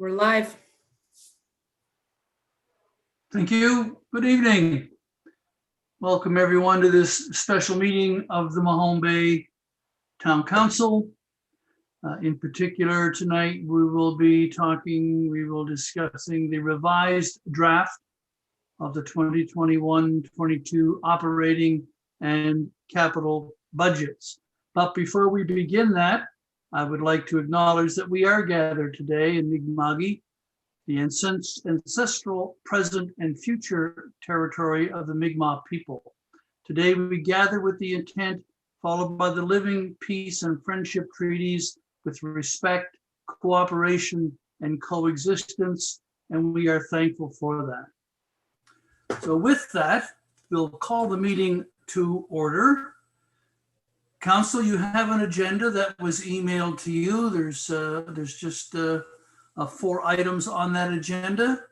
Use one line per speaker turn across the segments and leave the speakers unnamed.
We're live.
Thank you. Good evening. Welcome everyone to this special meeting of the Mahone Bay Town Council. In particular, tonight we will be discussing the revised draft of the 2021-22 operating and capital budgets. But before we begin that, I would like to acknowledge that we are gathered today in Mi'kma'ki, the ancestral, present, and future territory of the Mi'kmaq people. Today we gather with the intent, followed by the living peace and friendship treaties with respect, cooperation, and coexistence, and we are thankful for that. So with that, we'll call the meeting to order. Council, you have an agenda that was emailed to you. There's just 4 items on that agenda.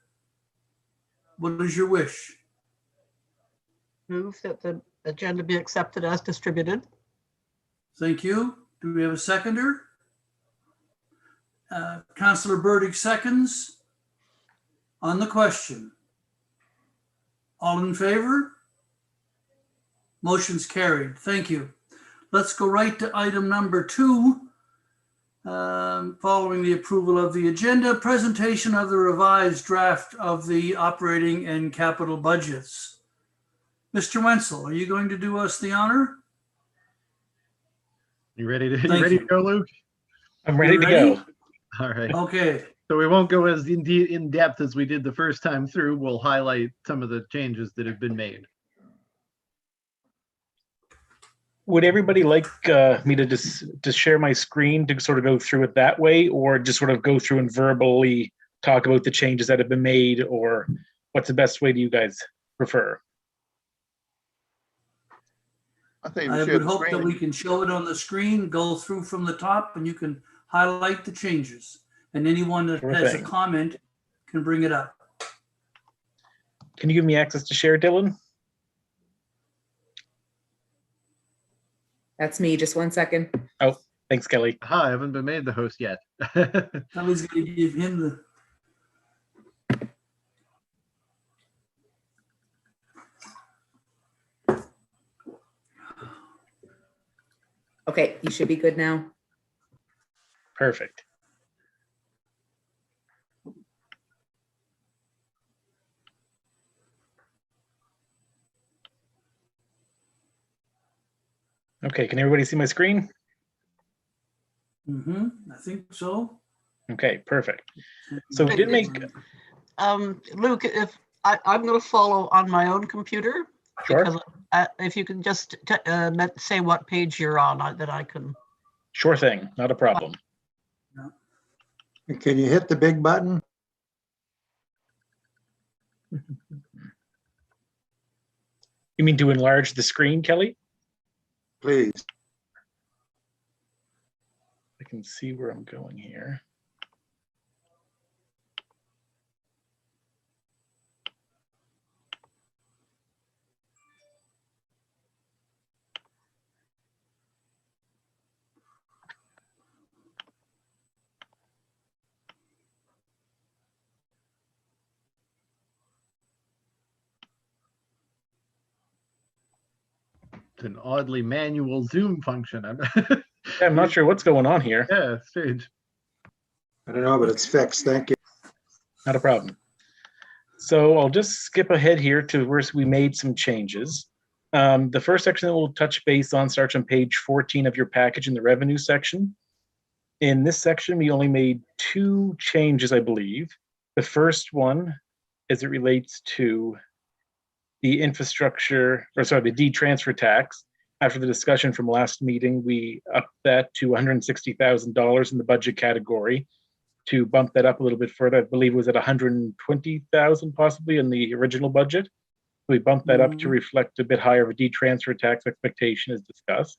What is your wish?
Move that the agenda be accepted as distributed.
Thank you. Do we have a seconder? Councillor Burdick seconds. On the question. All in favor? Motion's carried. Thank you. Let's go right to item number 2. Following the approval of the agenda, presentation of the revised draft of the operating and capital budgets. Mr. Wenzel, are you going to do us the honor?
You ready to go, Luke?
I'm ready to go.
All right.
Okay.
So we won't go as in depth as we did the first time through. We'll highlight some of the changes that have been made.
Would everybody like me to just share my screen to sort of go through it that way, or just sort of go through and verbally talk about the changes that have been made, or what's the best way do you guys prefer?
I would hope that we can show it on the screen, go through from the top, and you can highlight the changes. And anyone that has a comment can bring it up.
Can you give me access to share, Dylan?
That's me. Just 1 second.
Oh, thanks, Kelly.
I haven't been made the host yet.
I was going to give him the...
Okay, you should be good now.
Perfect. Okay, can everybody see my screen?
I think so.
Okay, perfect. So we did make...
Luke, if I'm going to follow on my own computer.
Sure.
Because, if you can just say what page you're on, that I can.
Sure thing, not a problem.
Can you hit the big button?
You mean to enlarge the screen, Kelly?
Please.
I can see where I'm going here.
It's an oddly manual Zoom function.
I'm not sure what's going on here.
Yeah, it's strange.
I don't know, but it's fixed. Thank you.
Not a problem. So I'll just skip ahead here to where we made some changes. The first section that we'll touch base on starts on page 14 of your package in the revenue section. In this section, we only made 2 changes, I believe. The first one, as it relates to the infrastructure, or sorry, the D-transfer tax. After the discussion from last meeting, we upped that to $160,000 in the budget category. To bump that up a little bit further, I believe it was at $120,000 possibly in the original budget. We bumped that up to reflect a bit higher of a D-transfer tax expectation as discussed.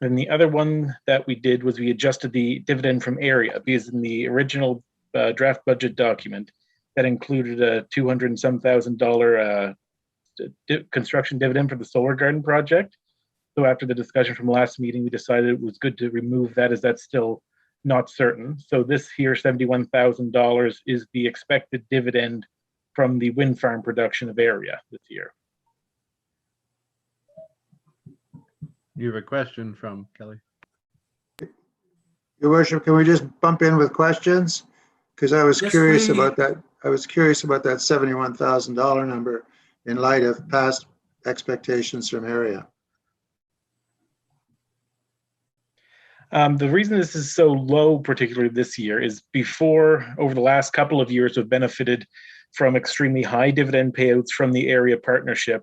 Then the other one that we did was we adjusted the dividend from area, because in the original draft budget document that included a $200,000 construction dividend for the solar garden project. So after the discussion from last meeting, we decided it was good to remove that as that's still not certain. So this here, $71,000 is the expected dividend from the wind farm production of area this year.
You have a question from Kelly?
Your worship, can we just bump in with questions? Because I was
Yes,
curious
please.
about that. I was curious about that $71,000 number in light of past expectations from area.
The reason this is so low, particularly this year, is over the last couple of years, we've benefited from extremely high dividend payouts from the area partnership,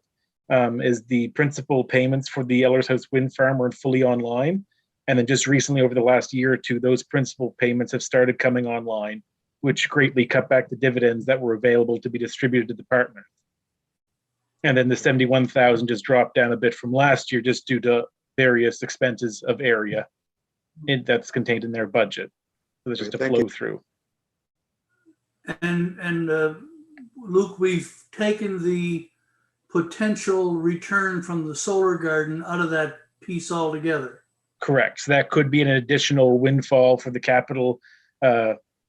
as the principal payments for the Ellers House Wind Farm were fully online. And then just recently, over the last year or two, those principal payments have started coming online, which greatly cut back the dividends that were available to be distributed to the partners. And then the 71,000 just dropped down a bit from last year just due to various expenses of area that's contained in their budget. So there's just a
Thank
flow
you.
through.
And Luke, we've taken the potential return from the solar garden out of that piece altogether.
Correct. So that could be an additional windfall for the capital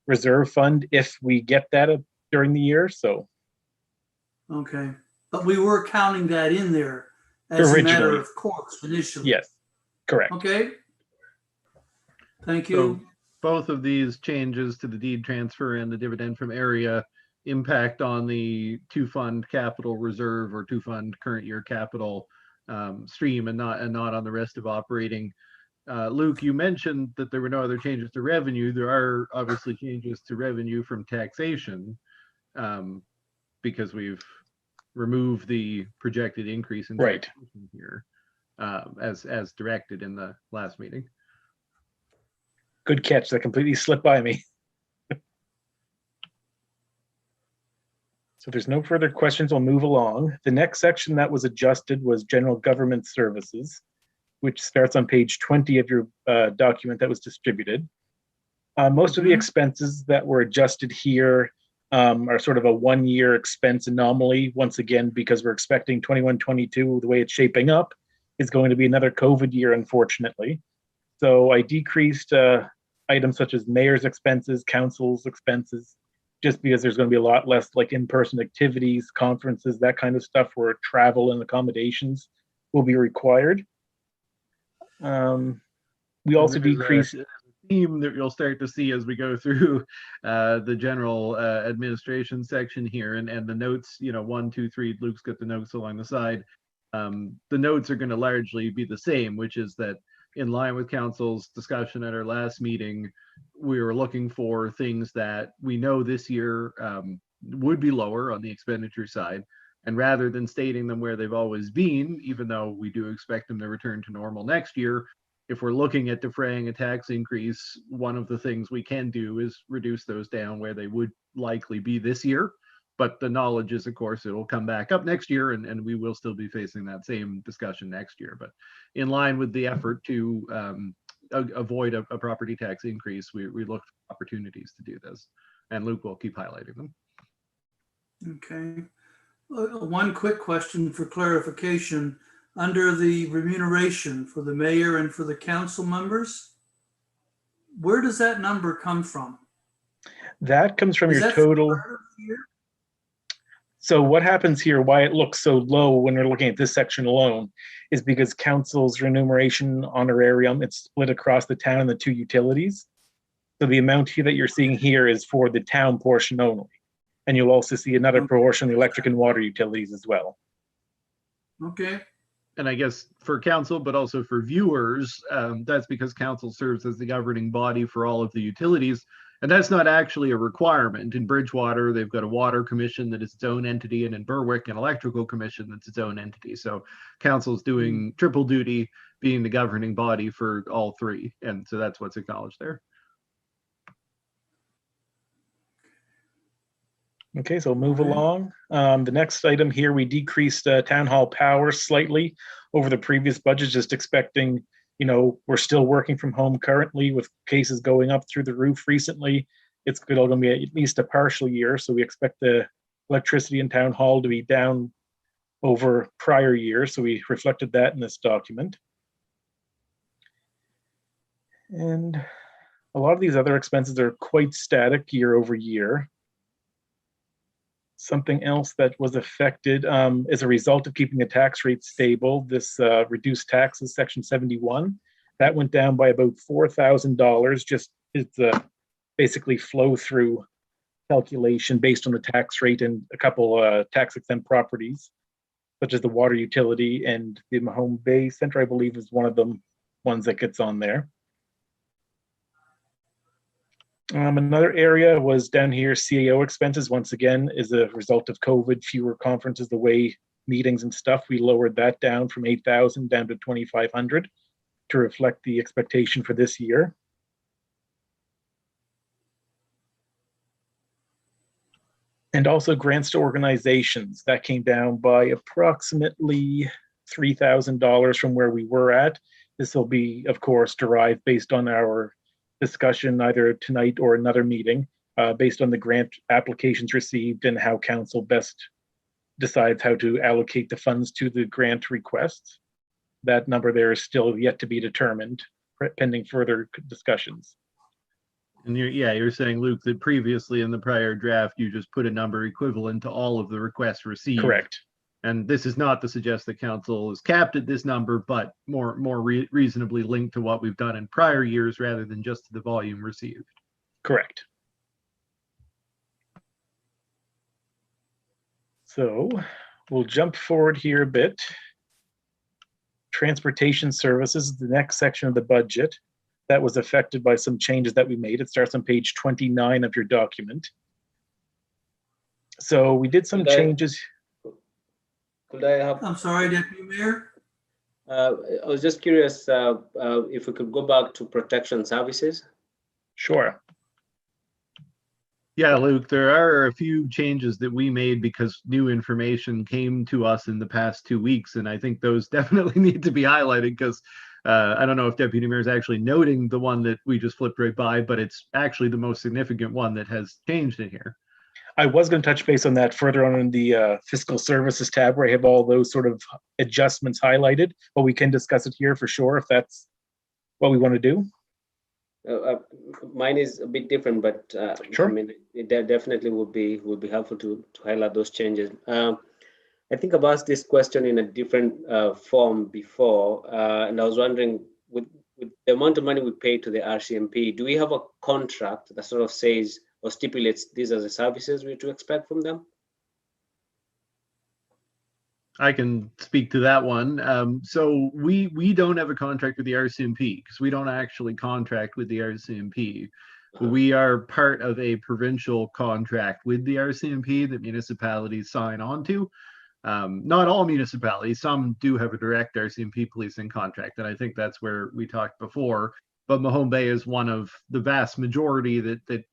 reserve fund if we get that during the year. So
Okay, but we were counting that in there as a matter
Originally.
of course initially.
yes, correct.
Okay. Thank
So
you.
both of these changes to the deed transfer and the dividend from area impact on the two-fund capital reserve or two-fund current year capital stream and not on the rest of operating. Luke, you mentioned that there were no other changes to revenue. There are obviously changes to revenue from taxation because we've removed the projected increase in
Right.
taxation here as directed in the last meeting.
Good catch. That completely slipped by me. So if there's no further questions, we'll move along. The next section that was adjusted was general government services, which starts on page 20 of your document that was distributed. Most of the expenses that were adjusted here are sort of a one-year expense anomaly, once again, because we're expecting 21-22, the way it's shaping up, is going to be another COVID year, unfortunately. So I decreased items such as mayor's expenses, council's expenses, just because there's going to be a lot less like in-person activities, conferences, that kind of stuff where travel and accommodations will be required. We also decreased
a theme that you'll start to see as we go through the general administration section here and the notes, 1, 2, 3, Luke's got the notes along the side. The notes are going to largely be the same, which is that in line with council's discussion at our last meeting, we were looking for things that we know this year would be lower on the expenditure side. And rather than stating them where they've always been, even though we do expect them to return to normal next year, if we're looking at defraying a tax increase, one of the things we can do is reduce those down where they would likely be this year. But the knowledge is, of course, it will come back up next year and we will still be facing that same discussion next year. But in line with the effort to avoid a property tax increase, we look for opportunities to do this. And Luke will keep highlighting them.
Okay. One quick question for clarification. Under the remuneration for the mayor and for the council members, where does that number come from?
that comes from
Is
your
that
total.
part of the year?
So what happens here, why it looks so low when we're looking at this section alone, is because council's remuneration honorarium, it's split across the town and the two utilities. So the amount here that you're seeing here is for the town portion only. And you'll also see another portion, the electric and water utilities as well.
Okay.
And I guess for council, but also for viewers, that's because council serves as the governing body for all of the utilities. And that's not actually a requirement. In Bridgewater, they've got a water commission that is its own entity, and in Berwick, an electrical commission that's its own entity. So council's doing triple duty, being the governing body for all three. And so that's what's acknowledged there.
Okay, so move along. The next item here, we decreased town hall power slightly over the previous budget, just expecting, we're still working from home currently with cases going up through the roof recently. It's all going to be at least a partial year, so we expect the electricity in town hall to be down over prior years. So we reflected that in this document. And a lot of these other expenses are quite static year over year. Something else that was affected as a result of keeping the tax rate stable, this reduced taxes, Section 71, that went down by about $4,000. Just it's a basically flow through calculation based on the tax rate and a couple tax exempt properties, such as the water utility, and the Mahone Bay Center, I believe, is one of them ones that gets on there. Another area was down here, CAO expenses. Once again, is a result of COVID, fewer conferences, the way meetings and stuff. We lowered that down from 8,000 down to 2,500 to reflect the expectation for this year. And also grants to organizations, that came down by approximately $3,000 from where we were at. This will be, of course, derived based on our discussion either tonight or another meeting, based on the grant applications received and how council best decides how to allocate the funds to the grant requests. That number there is still yet to be determined, pending further discussions.
And you're saying, Luke, that previously in the prior draft, you just put a number equivalent to all of the requests received.
Correct.
And this is not to suggest that council is capped at this number, but more reasonably linked to what we've done in prior years rather than just to the volume received.
Correct. So we'll jump forward here a bit. Transportation services, the next section of the budget that was affected by some changes that we made. It starts on page 29 of your document. So we did some changes.
Could I have?
I'm sorry, Deputy Mayor.
I was just curious if we could go back to protection services.
Sure.
Yeah, Luke, there are a few changes that we made because new information came to us in the past 2 weeks. And I think those definitely need to be highlighted because I don't know if Deputy Mayor is actually noting the one that we just flipped right by, but it's actually the most significant one that has changed in here.
I was going to touch base on that further on in the fiscal services tab where I have all those sort of adjustments highlighted, but we can discuss it here for sure if that's what we want to do.
Mine is a bit different, but
Sure.
I mean, it definitely would be helpful to highlight those changes. I think I've asked this question in a different form before, and I was wondering, with the amount of money we pay to the RCMP, do we have a contract that sort of says or stipulates these are the services we're to expect from them?
I can speak to that one. So we don't have a contract with the RCMP because we don't actually contract with the RCMP. We are part of a provincial contract with the RCMP that municipalities sign on to. Not all municipalities, some do have a direct RCMP policing contract, and I think that's where we talked before. But Mahone Bay is one of the vast majority that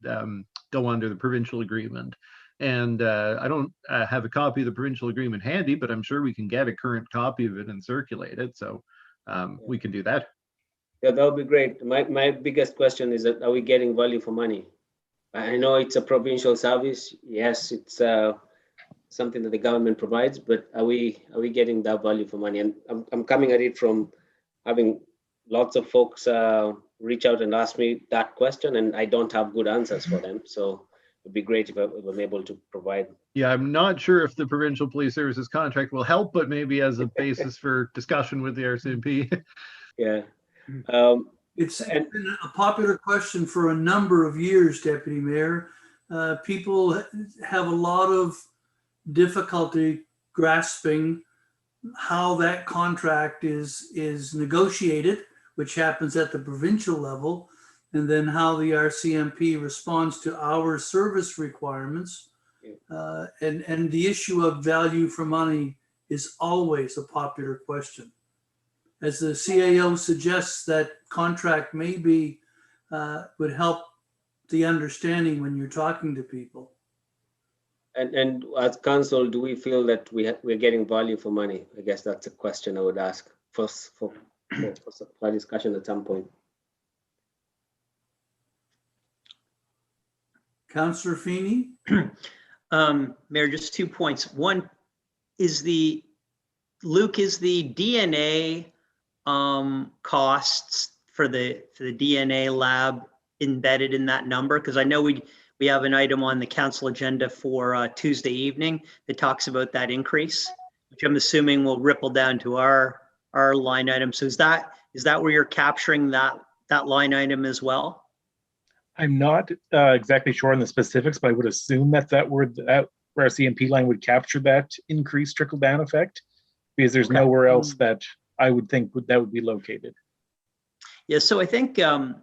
go under the provincial agreement. And I don't have a copy of the provincial agreement handy, but I'm sure we can get a current copy of it and circulate it. So we can do that.
Yeah, that would be great. My biggest question is that, are we getting value for money? I know it's a provincial service. Yes, it's something that the government provides, but are we getting that value for money? And I'm coming at it from having lots of folks reach out and ask me that question, and I don't have good answers for them. So it'd be great if I'm able to provide.
Yeah, I'm not sure if the provincial police services contract will help, but maybe as a basis for discussion with the RCMP.
Yeah.
It's been a popular question for a number of years, Deputy Mayor. People have a lot of difficulty grasping how that contract is negotiated, which happens at the provincial level, and then how the RCMP responds to our service requirements. And the issue of value for money is always a popular question. As the CAO suggests, that contract maybe would help the understanding when you're talking to people. And
as council, do we feel that we're getting value for money? I guess that's a question I would ask for discussion at some point.
Councillor Feeney?
Mayor, just 2 points. One, is the Luke, is the DNA costs for the DNA lab embedded in that number? Because I know we have an item on the council agenda for Tuesday evening that talks about that increase, which I'm assuming will ripple down to our line item. So is that where you're capturing that line item as well?
I'm not exactly sure on the specifics, but I would assume that where our CMP line would capture that increased trickle down effect, because there's
Okay.
nowhere else that I would think that would be located.
Yeah, so I think that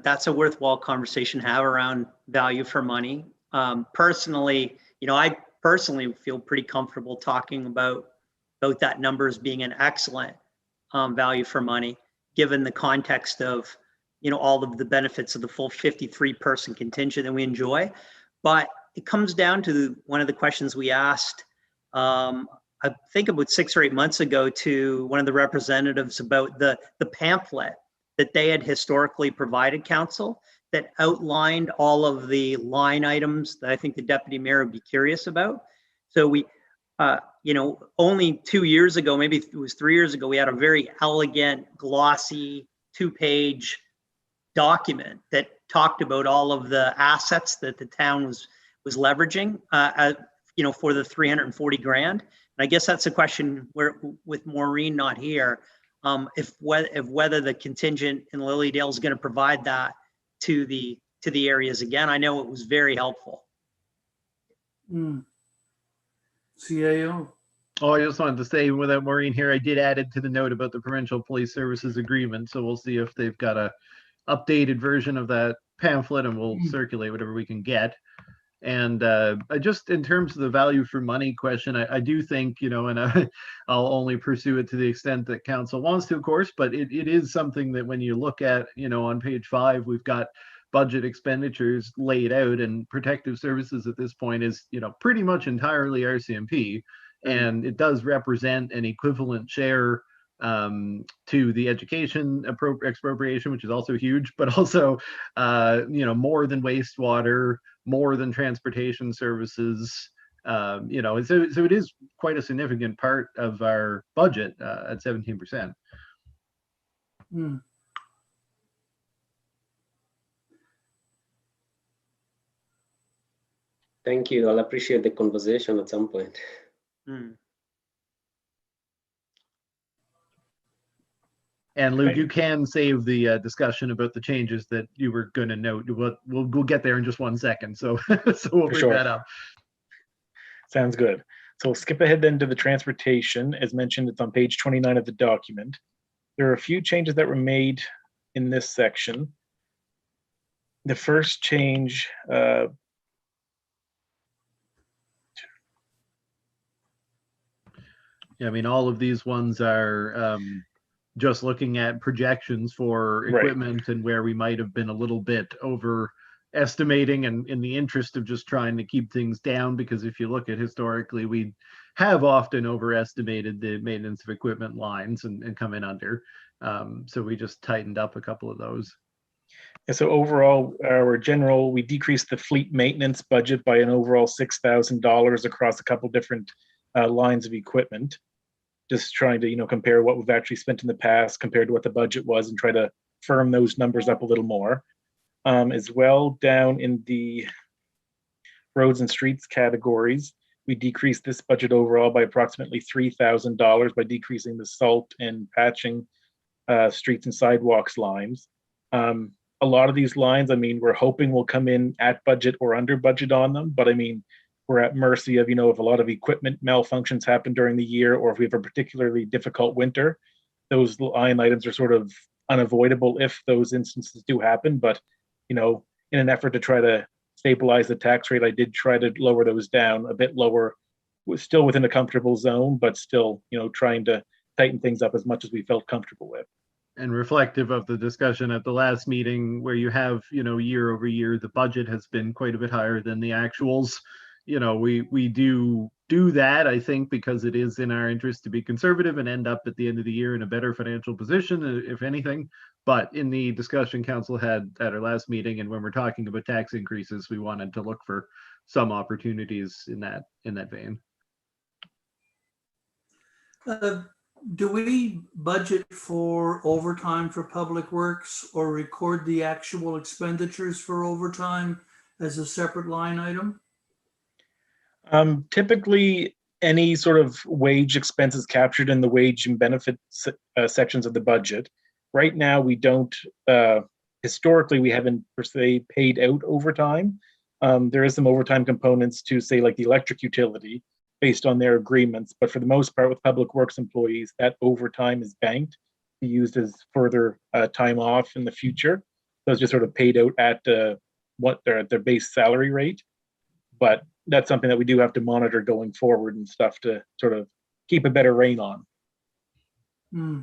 that's a worthwhile conversation to have around value for money. Personally, I personally feel pretty comfortable talking about that number as being an excellent value for money, given the context of all of the benefits of the full 53-person contingent that we enjoy. But it comes down to one of the questions we asked, I think about 6 or 8 months ago, to one of the representatives about the pamphlet that they had historically provided council that outlined all of the line items that I think the deputy mayor would be curious about. So we, only 2 years ago, maybe it was 3 years ago, we had a very elegant, glossy 2-page document that talked about all of the assets that the town was leveraging, for the 340 grand. And I guess that's a question where, with Maureen not here, if whether the contingent in Lilydale is going to provide that to the areas again. I know it was very helpful.
CAO.
Oh, I just wanted to say, without Maureen here, I did add it to the note about the Provincial Police Services Agreement. So we'll see if they've got a updated version of that pamphlet, and we'll circulate whatever we can get. And just in terms of the value for money question, I do think, and I'll only pursue it to the extent that council wants to, of course, but it is something that when you look at, on page 5, we've got budget expenditures laid out, and protective services at this point is, pretty much entirely RCMP. And it does represent an equivalent share to the education expropriation, which is also huge, but also, more than wastewater, more than transportation services, so it is quite a significant part of our budget at 17%.
Thank you. I'll appreciate the conversation at some point.
And Luke, you can save the discussion about the changes that you were going to note. We'll get there in just 1 second. So we'll bring that up.
Sounds good. So we'll skip ahead then to the transportation. As mentioned, it's on page 29 of the document. There are a few changes that were made in this section. The first change,
all of these ones are just looking at projections for equipment and where we might have been a little bit overestimating, and in the interest of just trying to keep things down, because if you look at historically, we have often overestimated the maintenance of equipment lines and come in under. So we just tightened up a couple of those.
And so overall, we decreased the fleet maintenance budget by an overall $6,000 across a couple different lines of equipment. Just trying to, compare what we've actually spent in the past compared to what the budget was, and try to firm those numbers up a little more. As well, down in the roads and streets categories, we decreased this budget overall by approximately $3,000 by decreasing the salt and patching streets and sidewalks lines. A lot of these lines, we're hoping will come in at budget or under budget on them, but we're at mercy of, if a lot of equipment malfunctions happen during the year, or if we have a particularly difficult winter, those line items are sort of unavoidable if those instances do happen. But, in an effort to try to stabilize the tax rate, I did try to lower those down a bit lower, still within a comfortable zone, but still, trying to tighten things up as much as we felt comfortable with.
And reflective of the discussion at the last meeting, where you have, year over year, the budget has been quite a bit higher than the actuals. We do that, I think, because it is in our interest to be conservative and end up at the end of the year in a better financial position, if anything. But in the discussion council had at our last meeting, and when we're talking about tax increases, we wanted to look for some opportunities in that vein.
Do we budget for overtime for Public Works or record the actual expenditures for overtime as a separate line item?
Typically, any sort of wage expenses captured in the wage and benefit sections of the budget. Right now, we don't, historically, we haven't per se paid out overtime. There is some overtime components to, say, like the electric utility based on their agreements. But for the most part, with Public Works employees, that overtime is banked, be used as further time off in the future. So it's just sort of paid out at what their base salary rate. But that's something that we do have to monitor going forward and stuff to sort of keep a better rein on.
Hmm.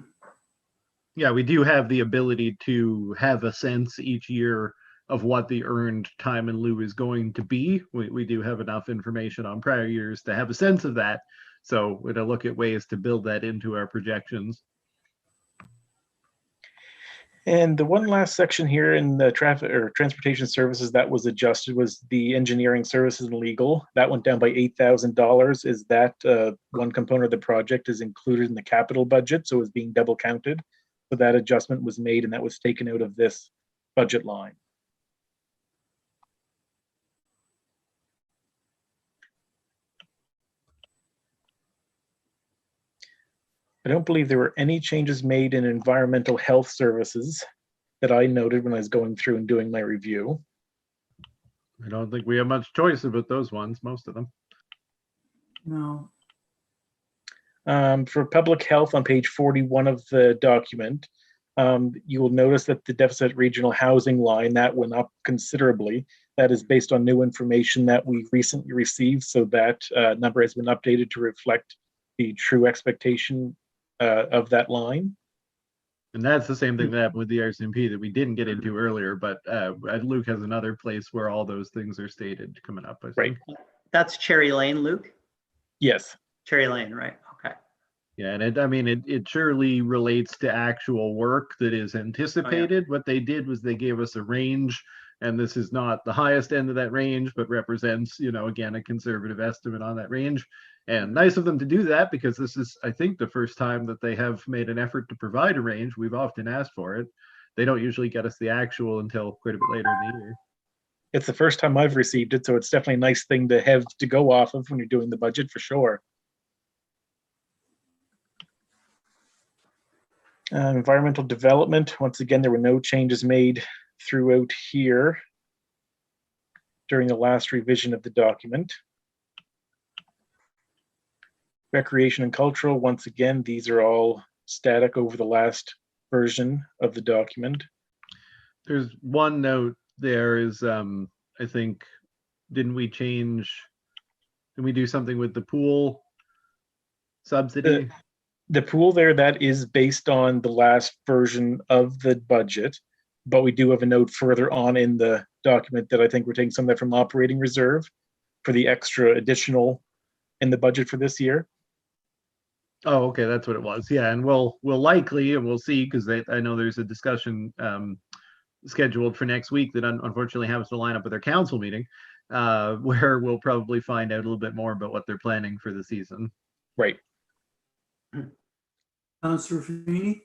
Yeah, we do have the ability to have a sense each year of what the earned time in lieu is going to be. We do have enough information on prior years to have a sense of that. So we're to look at ways to build that into our projections.
And the one last section here in the traffic or transportation services that was adjusted was the engineering services and legal. That went down by $8,000. Is that one component of the project is included in the capital budget, so it's being double counted. So that adjustment was made and that was taken out of this budget line. I don't believe there were any changes made in environmental health services that I noted when I was going through and doing my review.
I don't think we have much choice about those ones, most of them.
No.
For public health on page 41 of the document, you will notice that the deficit regional housing line, that went up considerably. That is based on new information that we recently received, so that number has been updated to reflect the true expectation of that line.
And that's the same thing that happened with the RCMP that we didn't get into earlier, but Luke has another place where all those things are stated coming up. I think.
Right.
That's Cherry Lane, Luke?
Yes.
Cherry Lane, right? Okay.
Yeah, and it surely relates to actual work that is anticipated. What they did was they gave us a range, and this is not the highest end of that range, but represents, again, a conservative estimate on that range. And nice of them to do that, because this is, I think, the first time that they have made an effort to provide a range. We've often asked for it. They don't usually get us the actual until quite a bit later in the year.
It's the first time I've received it, so it's definitely a nice thing to have to go off of when you're doing the budget for sure. Environmental development, once again, there were no changes made throughout here during the last revision of the document. Recreation and cultural, once again, these are all static over the last version of the document.
There's one note there is, I think, didn't we do something with the pool subsidy?
The pool there, that is based on the last version of the budget, but we do have a note further on in the document that I think we're taking some of that from operating reserve for the extra additional in the budget for this year.
Oh, okay, that's what it was. Yeah, and we'll likely, and we'll see, because I know there's a discussion scheduled for next week that unfortunately happens to line up with our council meeting, where we'll probably find out a little bit more about what they're planning for the season.
Right.
Councillor Feeney?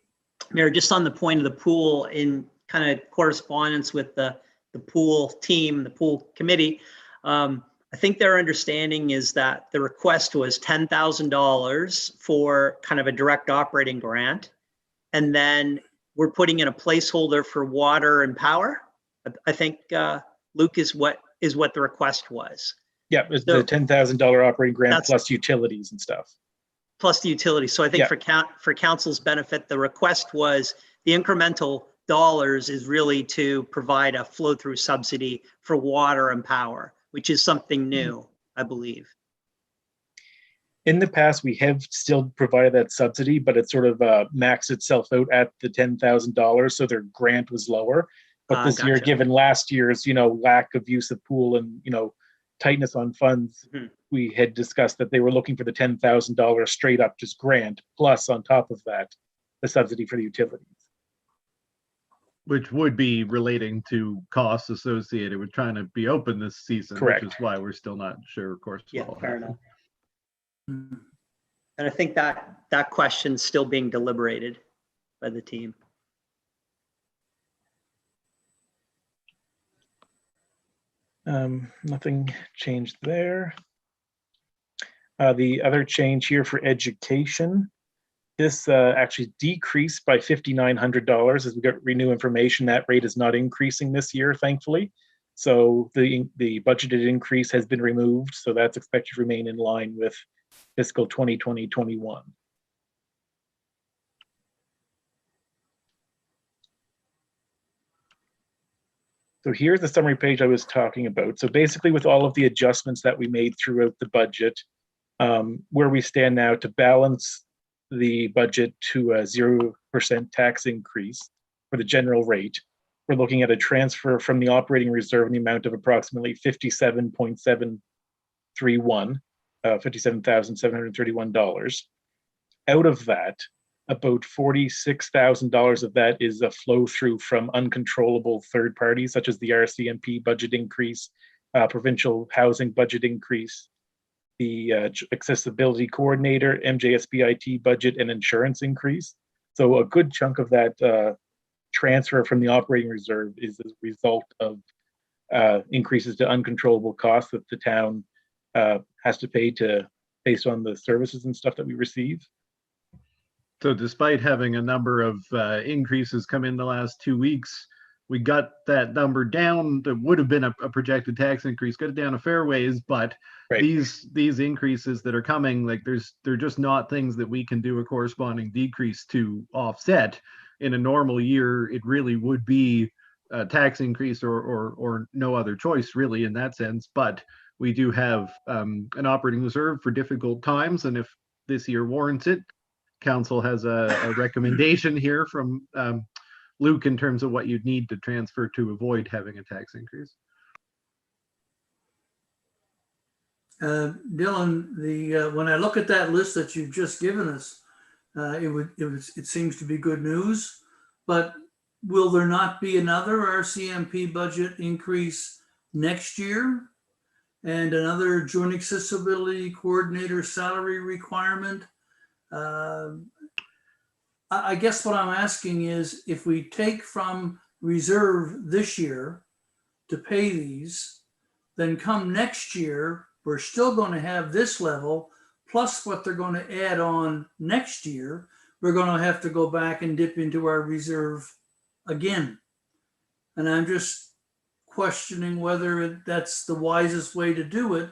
Mayor, just on the point of the pool, in kind of correspondence with the pool team, the pool committee, I think their understanding is that the request was $10,000 for kind of a direct operating grant. And then we're putting in a placeholder for water and power. I think, Luke, is what the request was.
Yeah, it's the $10,000 operating grant plus utilities and stuff.
Plus the utilities. So I think for council's benefit, the request was the incremental dollars is really to provide a flow through subsidy for water and power, which is something new, I believe.
In the past, we have still provided that subsidy, but it sort of maxed itself out at the $10,000, so their grant was lower. But this year, given last year's, lack of use of pool and, tightness on funds, we had discussed that they were looking for the $10,000 straight up just grant, plus on top of that, the subsidy for the utilities.
Which would be relating to costs associated with trying to be open this season.
Correct.
Which is why we're still not sure, of course.
Yeah, fair enough. And I think that question's still being deliberated by the team.
Nothing changed there. The other change here for education, this actually decreased by $5,900 as we got renew information. That rate is not increasing this year, thankfully. So the budgeted increase has been removed. So that's expected to remain in line with fiscal 2020-21. So here's the summary page I was talking about. So basically with all of the adjustments that we made throughout the budget, where we stand now to balance the budget to a 0% tax increase for the general rate, we're looking at a transfer from the operating reserve in the amount of approximately $57.731, $57,731. Out of that, about $46,000 of that is a flow through from uncontrollable third parties, such as the RCMP budget increase, provincial housing budget increase, the accessibility coordinator, MJSBIT budget, and insurance increase. So a good chunk of that transfer from the operating reserve is a result of increases to uncontrollable costs that the town has to pay based on the services and stuff that we receive.
So despite having a number of increases come in the last 2 weeks, we got that number down. That would have been a projected tax increase, got it down a fair ways, but
Right.
these increases that are coming, like they're just not things that we can do a corresponding decrease to offset. In a normal year, it really would be a tax increase or no other choice really in that sense. But we do have an operating reserve for difficult times, and if this year warrants it, council has a recommendation here from Luke in terms of what you'd need to transfer to avoid having a tax increase.
Dylan, when I look at that list that you've just given us, it seems to be good news, but will there not be another RCMP budget increase next year and another joint accessibility coordinator salary requirement? I guess what I'm asking is, if we take from reserve this year to pay these, then come next year, we're still going to have this level, plus what they're going to add on next year. We're going to have to go back and dip into our reserve again. And I'm just questioning whether that's the wisest way to do it,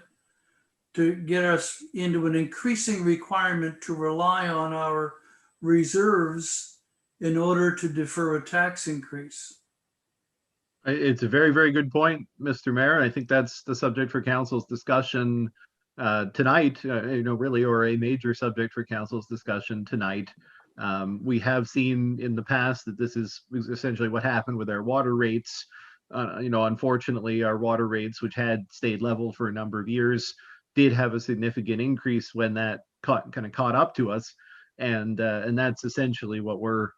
to get us into an increasing requirement to rely on our reserves in order to defer a tax increase.
It's a very, very good point, Mr. Mayor. I think that's the subject for council's discussion tonight, really, or a major subject for council's discussion tonight. We have seen in the past that this is essentially what happened with our water rates. Unfortunately, our water rates, which had stayed level for a number of years, did have a significant increase when that kind of caught up to us. And that's essentially what we're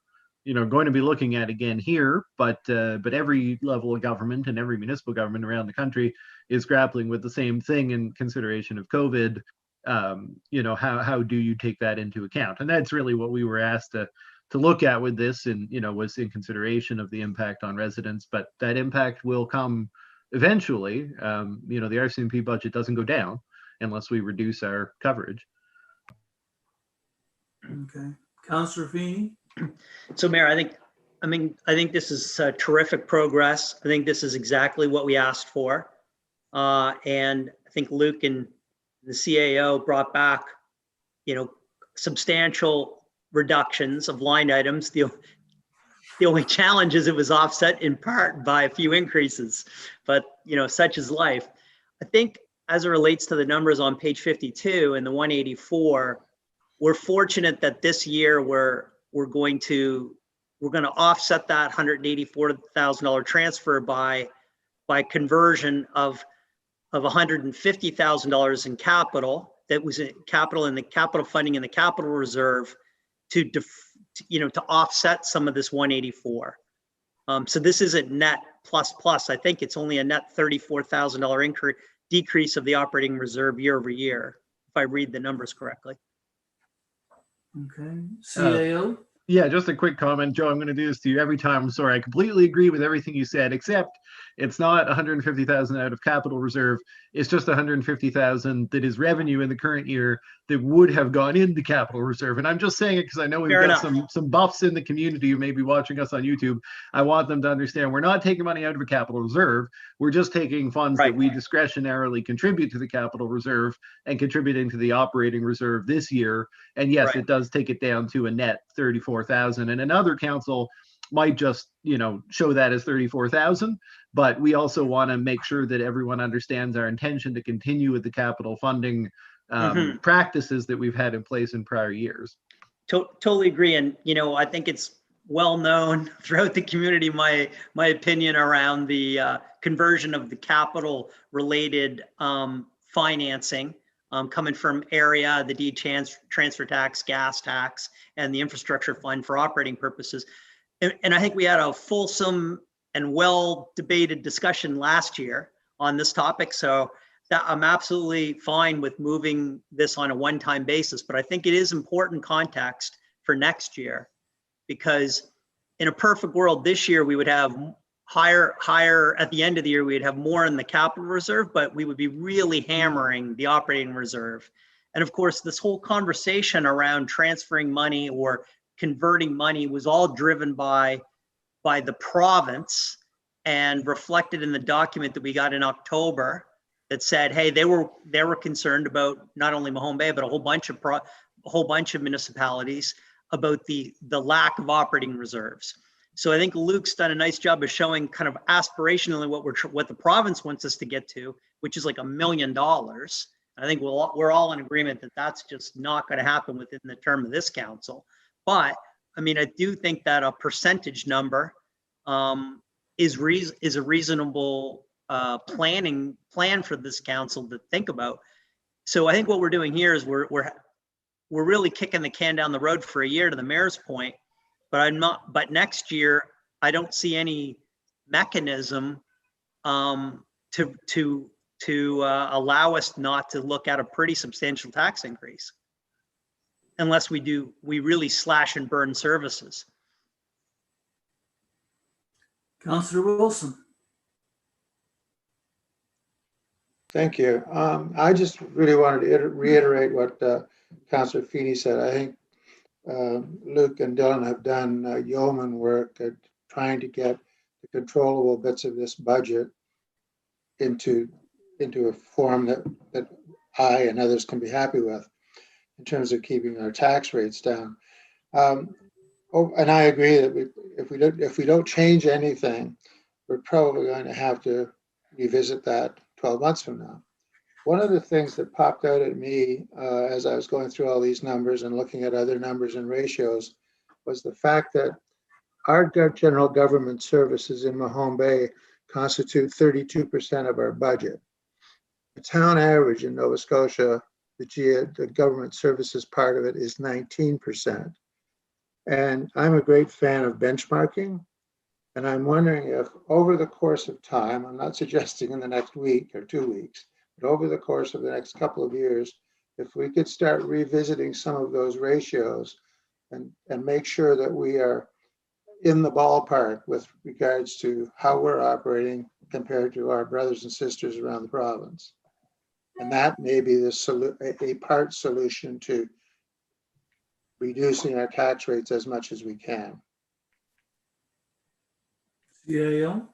going to be looking at again here, but every level of government and every municipal government around the country is grappling with the same thing in consideration of COVID. How do you take that into account? And that's really what we were asked to look at with this, and was in consideration of the impact on residents. But that impact will come eventually. The RCMP budget doesn't go down unless we reduce our coverage.
Okay, Councillor Feeney.
So Mayor, I think this is terrific progress. I think this is exactly what we asked for. And I think Luke and the CAO brought back, substantial reductions of line items. The only challenge is it was offset in part by a few increases, but such is life. I think as it relates to the numbers on page 52 and the 184, we're fortunate that this year we're going to offset that $184,000 transfer by conversion of $150,000 in capital that was in capital and the capital funding in the capital reserve to offset some of this 184. So this isn't net plus. I think it's only a net $34,000 decrease of the operating reserve year over year, if I read the numbers correctly.
Okay, CAO?
Yeah, just a quick comment, Joe. I'm going to do this to you every time. I'm sorry. I completely agree with everything you said, except it's not 150,000 out of capital reserve. It's just 150,000 that is revenue in the current year that would have gone into capital reserve. And I'm just saying it because I know we've
Fair
got
enough.
some buffs in the community who may be watching us on YouTube. I want them to understand we're not taking money out of a capital reserve. We're just taking funds that
Right.
we discretionarily contribute to the capital reserve and contributing to the operating reserve this year. And yes,
Right.
it does take it down to a net 34,000. And another council might just, show that as 34,000. But we also want to make sure that everyone understands our intention to continue with the capital funding practices that we've had in place in prior years.
Totally agree. And, I think it's well known throughout the community, my opinion around the conversion of the capital related financing coming from area, the deed transfer tax, gas tax, and the infrastructure fund for operating purposes. And I think we had a fulsome and well debated discussion last year on this topic. So that I'm absolutely fine with moving this on a one-time basis, but I think it is important context for next year, because in a perfect world this year, we would have higher at the end of the year, we'd have more in the capital reserve, but we would be really hammering the operating reserve. And of course, this whole conversation around transferring money or converting money was all driven by the province and reflected in the document that we got in October that said, hey, they were concerned about not only Mahone Bay, but a whole bunch of municipalities about the lack of operating reserves. So I think Luke's done a nice job of showing kind of aspirationally what the province wants us to get to, which is like $1 million. I think we're all in agreement that that's just not going to happen within the term of this council. But I mean, I do think that a percentage number is a reasonable plan for this council to think about. So I think what we're doing here is we're really kicking the can down the road for a year, to the mayor's point. But next year, I don't see any mechanism to allow us not to look at a pretty substantial tax increase, unless we really slash and burn services.
Councillor Wilson?
Thank you. I just really wanted to reiterate what Councillor Feeney said. I think Luke and Dylan have done yeoman work at trying to get the controllable bits of this budget into a form that I and others can be happy with in terms of keeping our tax rates down. And I agree that if we don't change anything, we're probably going to have to revisit that 12 months from now. One of the things that popped out at me as I was going through all these numbers and looking at other numbers and ratios was the fact that our general government services in Mahone Bay constitute 32% of our budget. The town average in Nova Scotia, the government services part of it is 19%. And I'm a great fan of benchmarking. And I'm wondering if over the course of time, I'm not suggesting in the next week or 2 weeks, but over the course of the next couple of years, if we could start revisiting some of those ratios and make sure that we are in the ballpark with regards to how we're operating compared to our brothers and sisters around the province. And that may be a part solution to reducing our tax rates as much as we can.
CAO?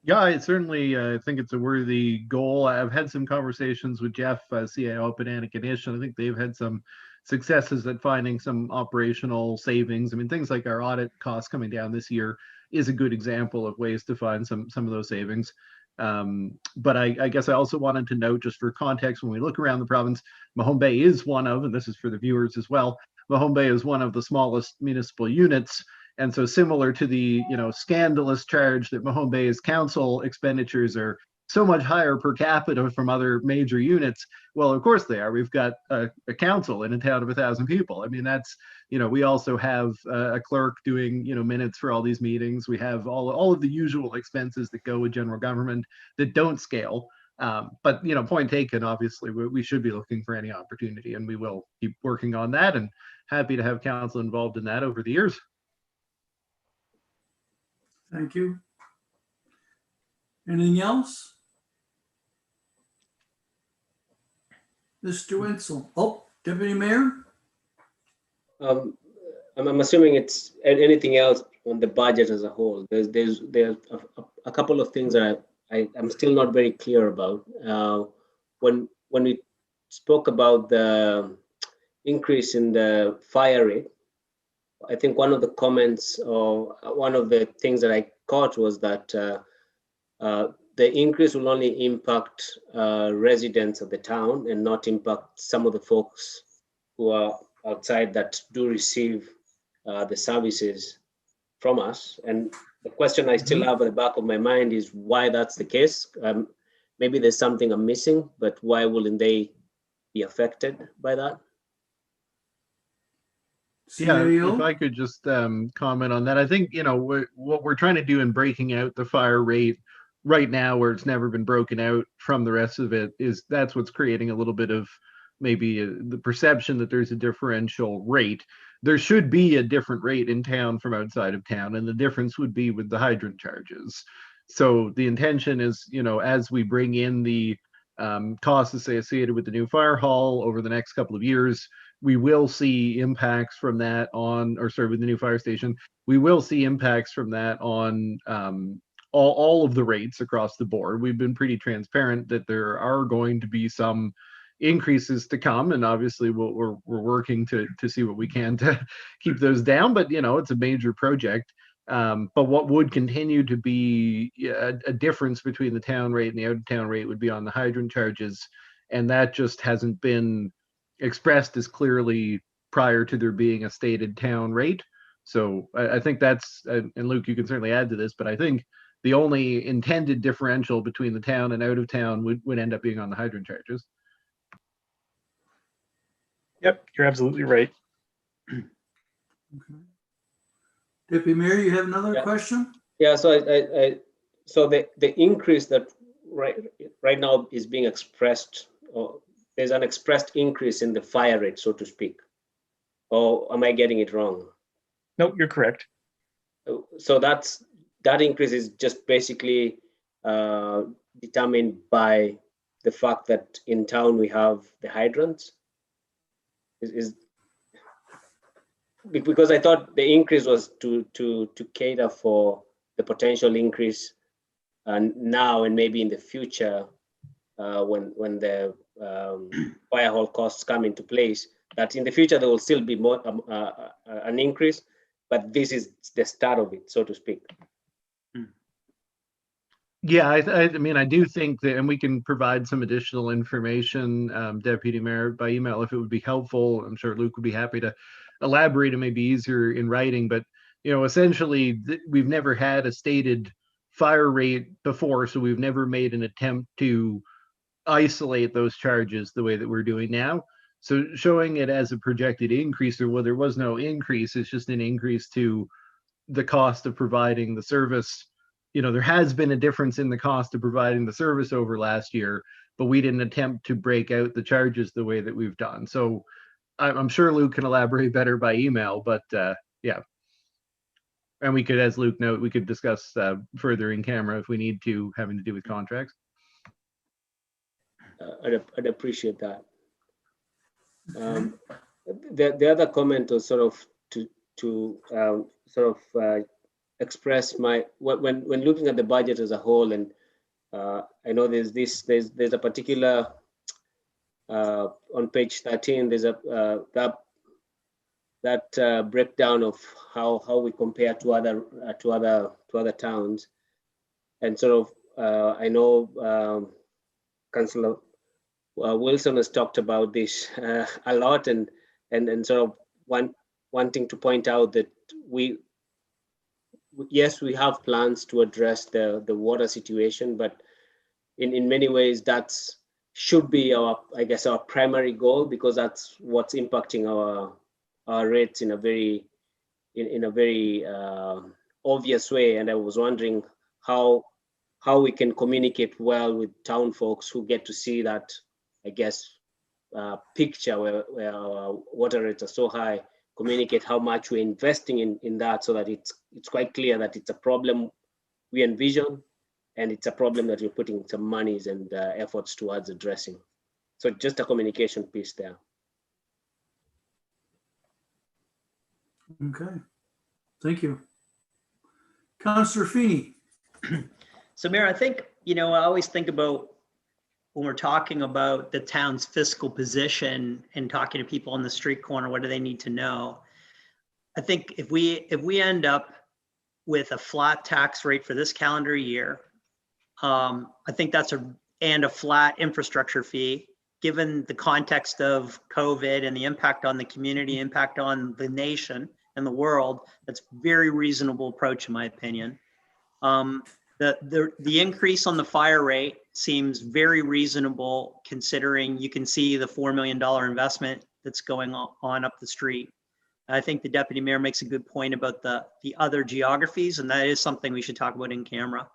Yeah, I certainly think it's a worthy goal. I've had some conversations with Jeff, CAO up at Antigonish, and I think they've had some successes at finding some operational savings. I mean, things like our audit costs coming down this year is a good example of ways to find some of those savings. But I guess I also wanted to note, just for context, when we look around the province, Mahone Bay is one of, and this is for the viewers as well, Mahone Bay is one of the smallest municipal units. And so similar to the scandalous charge that Mahone Bay's council expenditures are so much higher per capita from other major units. Well, of course they are. We've got a council in a town of 1,000 people. I mean, that's, we also have a clerk doing, minutes for all these meetings. We have all of the usual expenses that go with general government that don't scale. But point taken, obviously, we should be looking for any opportunity, and we will keep working on that, and happy to have council involved in that over the years.
Thank you. Anything else? Mr. Wenzel. Oh, Deputy Mayor?
I'm assuming it's anything else on the budget as a whole. There's a couple of things that I'm still not very clear about. When we spoke about the increase in the fire rate, I think one of the comments or one of the things that I caught was that the increase will only impact residents of the town and not impact some of the folks who are outside that do receive the services from us. And the question I still have at the back of my mind is why that's the case. Maybe there's something I'm missing, but why wouldn't they be affected by that?
Yeah,
CAO?
if I could just comment on that. I think, what we're trying to do in breaking out the fire rate right now, where it's never been broken out from the rest of it, is that's what's creating a little bit of maybe the perception that there's a differential rate. There should be a different rate in town from outside of town, and the difference would be with the hydrant charges. So the intention is, as we bring in the costs associated with the new fire hall over the next couple of years, we will see impacts from that on, or sorry, with the new fire station, we will see impacts from that on all of the rates across the board. We've been pretty transparent that there are going to be some increases to come, and obviously we're working to see what we can to keep those down. But it's a major project. But what would continue to be a difference between the town rate and the out of town rate would be on the hydrant charges, and that just hasn't been expressed as clearly prior to there being a stated town rate. So I think that's, and Luke, you can certainly add to this, but I think the only intended differential between the town and out of town would end up being on the hydrant charges.
Yep, you're absolutely right.
Okay. Deputy Mayor, you have another question?
Yeah, so so the increase that right now is being expressed, or there's an expressed increase in the fire rate, so to speak. Or am I getting it wrong?
Nope, you're correct.
So that increase is just basically determined by the fact that in town we have the hydrants. Because I thought the increase was to cater for the potential increase now and maybe in the future when the fire hall costs come into place, that in the future there will still be more an increase, but this is the start of it, so to speak.
Yeah, I mean, I do think that, and we can provide some additional information, Deputy Mayor, by email if it would be helpful. I'm sure Luke would be happy to elaborate. It may be easier in writing, but essentially, we've never had a stated fire rate before, so we've never made an attempt to isolate those charges the way that we're doing now. So showing it as a projected increase, or well, there was no increase, it's just an increase to the cost of providing the service. There has been a difference in the cost of providing the service over last year, but we didn't attempt to break out the charges the way that we've done. So I'm sure Luke can elaborate better by email, but yeah. And we could, as Luke noted, we could discuss further in camera if we need to, having to do with contracts.
I'd appreciate that. The other comment was sort of to express my when looking at the budget as a whole, and I know there's a particular on page 13 there's a that breakdown of how we compare to other towns, and sort of I know Councillor Wilson has talked about this a lot, and sort of wanting to point out that yes, we have plans to address the water situation, but in many ways that's should be our primary goal, because that's what's impacting our rates in a very obvious way. And I was wondering how how we can communicate well with town folks who get to see that, I guess, picture where our water rates are so high, communicate how much we're investing in that, so that it's quite clear that it's a problem we envision, and it's a problem that we're putting some monies and efforts towards addressing. So just a communication piece there.
Okay, thank you. Councillor Feeney.
So Mayor, I think, I always think about when we're talking about the town's fiscal position and talking to people on the street corner, what do they need to know? I think if we end up with a flat tax rate for this calendar year, I think that's a flat infrastructure fee, given the context of COVID and the impact on the community, impact on the nation and the world, that's very reasonable approach in my opinion. The increase on the fire rate seems very reasonable, considering you can see the $4 million investment that's going on up the street. I think the deputy mayor makes a good point about the other geographies, and that is something we should talk about in camera,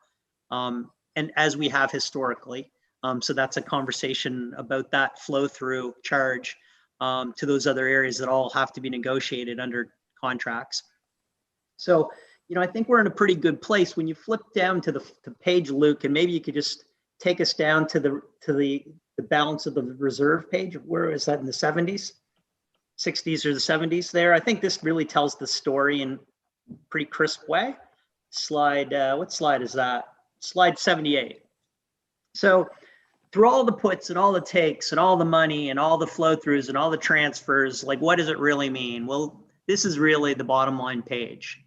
and as we have historically. So that's a conversation about that flow through charge to those other areas that all have to be negotiated under contracts. So, I think we're in a pretty good place. When you flip down to the page, Luke, and maybe you could just take us down to the balance of the reserve page. Where is that, in the 70s, 60s, or the 70s there? I think this really tells the story in a pretty crisp way. Slide, what slide is that? Slide 78. So through all the puts and all the takes and all the money and all the flow throughs and all the transfers, like, what does it really mean? Well, this is really the bottom line page.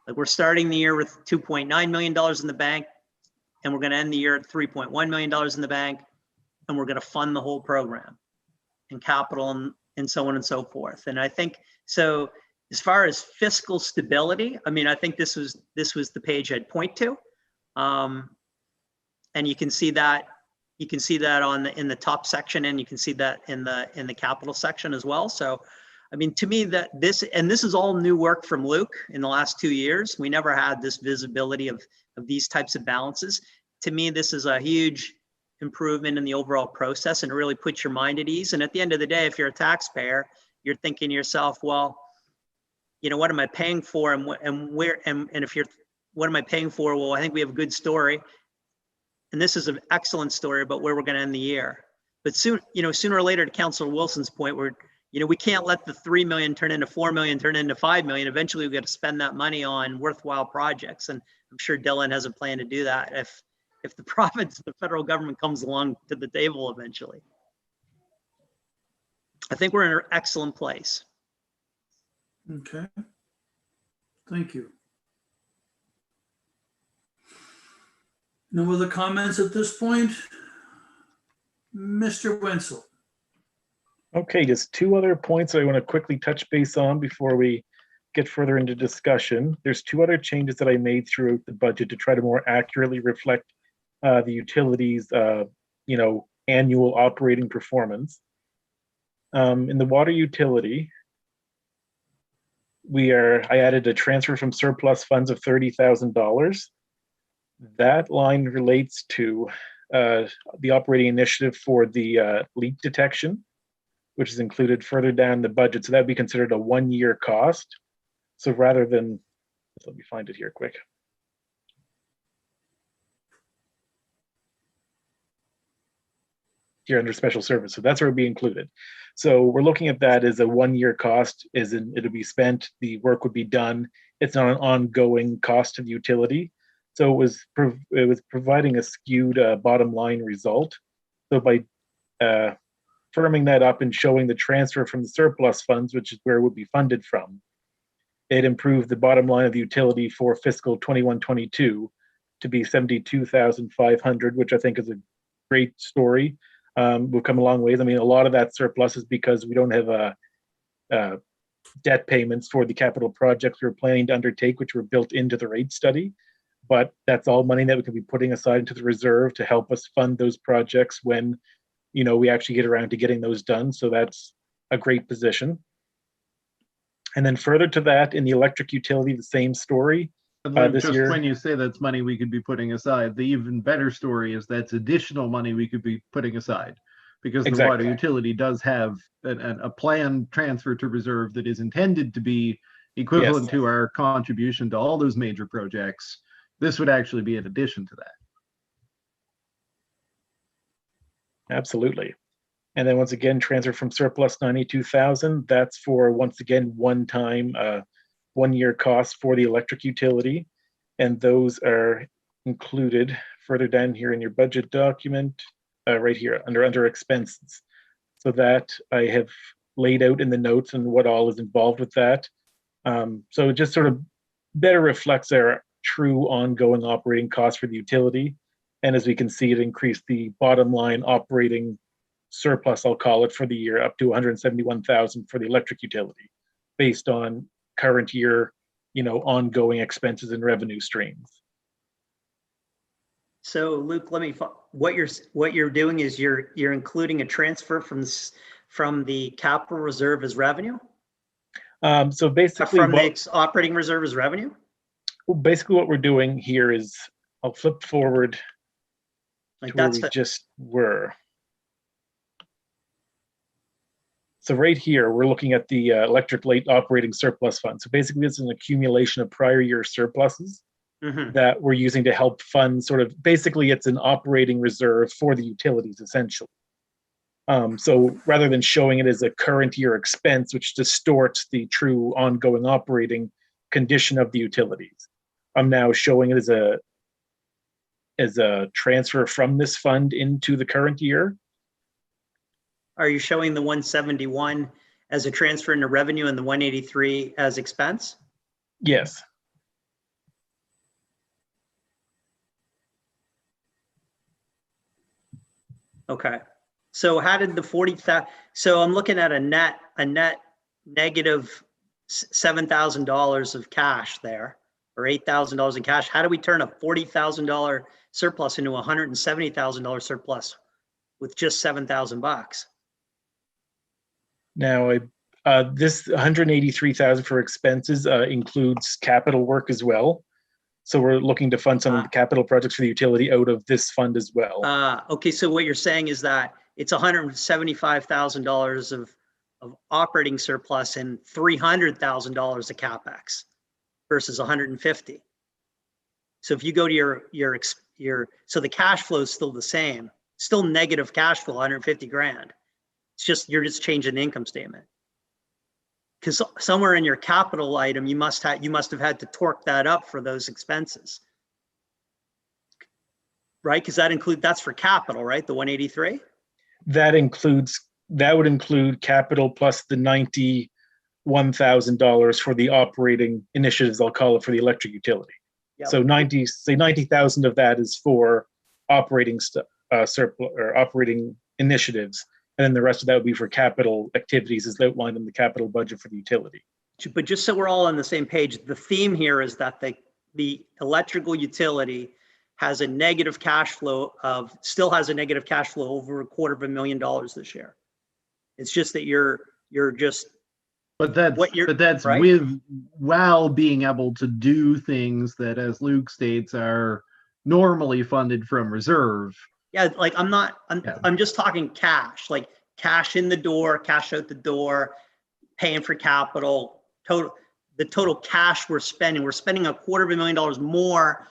Like, we're starting the year with $2.9 million in the bank, and we're going to end the year at $3.1 million in the bank, and we're going to fund the whole program and capital and so on and so forth. And I think, so as far as fiscal stability, I mean, I think this was the page I'd point to. And you can see that in the top section, and you can see that in the capital section as well. So, I mean, to me, this is all new work from Luke in the last 2 years. We never had this visibility of these types of balances. To me, this is a huge improvement in the overall process, and it really puts your mind at ease. And at the end of the day, if you're a taxpayer, you're thinking to yourself, well, what am I paying for, and what am I paying for? Well, I think we have a good story, and this is an excellent story about where we're going to end the year. But sooner or later, to Councilor Wilson's point, we can't let the 3 million turn into 4 million, turn into 5 million. Eventually, we've got to spend that money on worthwhile projects. And I'm sure Dylan has a plan to do that if the province, the federal government comes along to the table eventually. I think we're in an excellent place.
Okay. Thank you. No other comments at this point? Mr. Wenzel.
Okay, just two other points I want to quickly touch base on before we get further into discussion. There's two other changes that I made throughout the budget to try to more accurately reflect the utilities, annual operating performance. In the water utility, I added a transfer from surplus funds of $30,000. That line relates to the operating initiative for the leak detection, which is included further down the budget. So that'd be considered a 1-year cost. So rather than, let me find it here quick. Here under special service. So that's where it'd be included. So we're looking at that as a 1-year cost, it'll be spent, the work would be done. It's not an ongoing cost to the utility. So it was providing a skewed bottom line result. So by firming that up and showing the transfer from the surplus funds, which is where it would be funded from, it improved the bottom line of the utility for fiscal 21-22 to be $72,500, which I think is a great story. We've come a long ways. I mean, a lot of that surplus is because we don't have debt payments for the capital projects we were planning to undertake, which were built into the rate study. But that's all money that we can be putting aside into the reserve to help us fund those projects when we actually get around to getting those done. So that's a great position. And then further to that, in the electric utility, the same story.
And Luke,
this
just
year.
when you say that's money we could be putting aside, the even better story is that's additional money we could be putting aside, because the water
Exactly.
utility does have a planned transfer to reserve that is intended to be equivalent
Yes.
to our contribution to all those major projects. This would actually be in addition to that.
Absolutely. And then once again, transfer from surplus 92,000. That's for, once again, one-time, 1-year cost for the electric utility. And those are included further down here in your budget document, right here under expenses. So that I have laid out in the notes and what all is involved with that. So it just sort of better reflects our true ongoing operating costs for the utility. And as we can see, it increased the bottom line operating surplus, I'll call it, for the year up to 171,000 for the electric utility, based on current year, ongoing expenses and revenue streams.
So Luke, what you're doing is you're including a transfer from the capital reserve as revenue?
So basically,
From the operating reserve as revenue?
basically what we're doing here is, I'll flip forward
Like
to where
that's
we just were. So right here, we're looking at the electric late operating surplus fund. So basically, it's an accumulation of prior year surpluses that we're using to help fund basically it's an operating reserve for the utilities, essentially. So rather than showing it as a current year expense, which distorts the true ongoing operating condition of the utilities, I'm now showing it as a transfer from this fund into the current year.
Are you showing the 171 as a transfer into revenue and the 183 as expense?
Yes.
Okay. So how did the 40,000? So I'm looking at a net negative $7,000 of cash there, or $8,000 in cash. How do we turn a $40,000 surplus into a $170,000 surplus with just $7,000?
Now, this 183,000 for expenses includes capital work as well. So we're looking to fund some of the capital projects for the utility out of this fund as well.
Okay, so what you're saying is that it's $175,000 of operating surplus and $300,000 of capex versus 150. So if you go to your so the cash flow is still the same, still negative cash flow, 150 grand. It's just, you're just changing the income statement. Because somewhere in your capital item, you must have had to torque that up for those expenses, right? Because that's for capital, right? The 183.
That would include capital plus the $91,000 for the operating initiatives, I'll call it, for the electric utility. Yep. So 90,000 of that is for operating surplus or operating initiatives. And then the rest of that would be for capital activities as outlined in the capital budget for the utility.
But just so we're all on the same page, the theme here is that the electrical utility has a negative cash flow still has a negative cash flow over $250,000 this year. It's just that you're just.
But that's right? while being able to do things that, as Luke states, are normally funded from reserve.
Yeah, like I'm just talking cash, like cash in the door, cash out the door, paying for capital, the total cash we're spending $250,000 more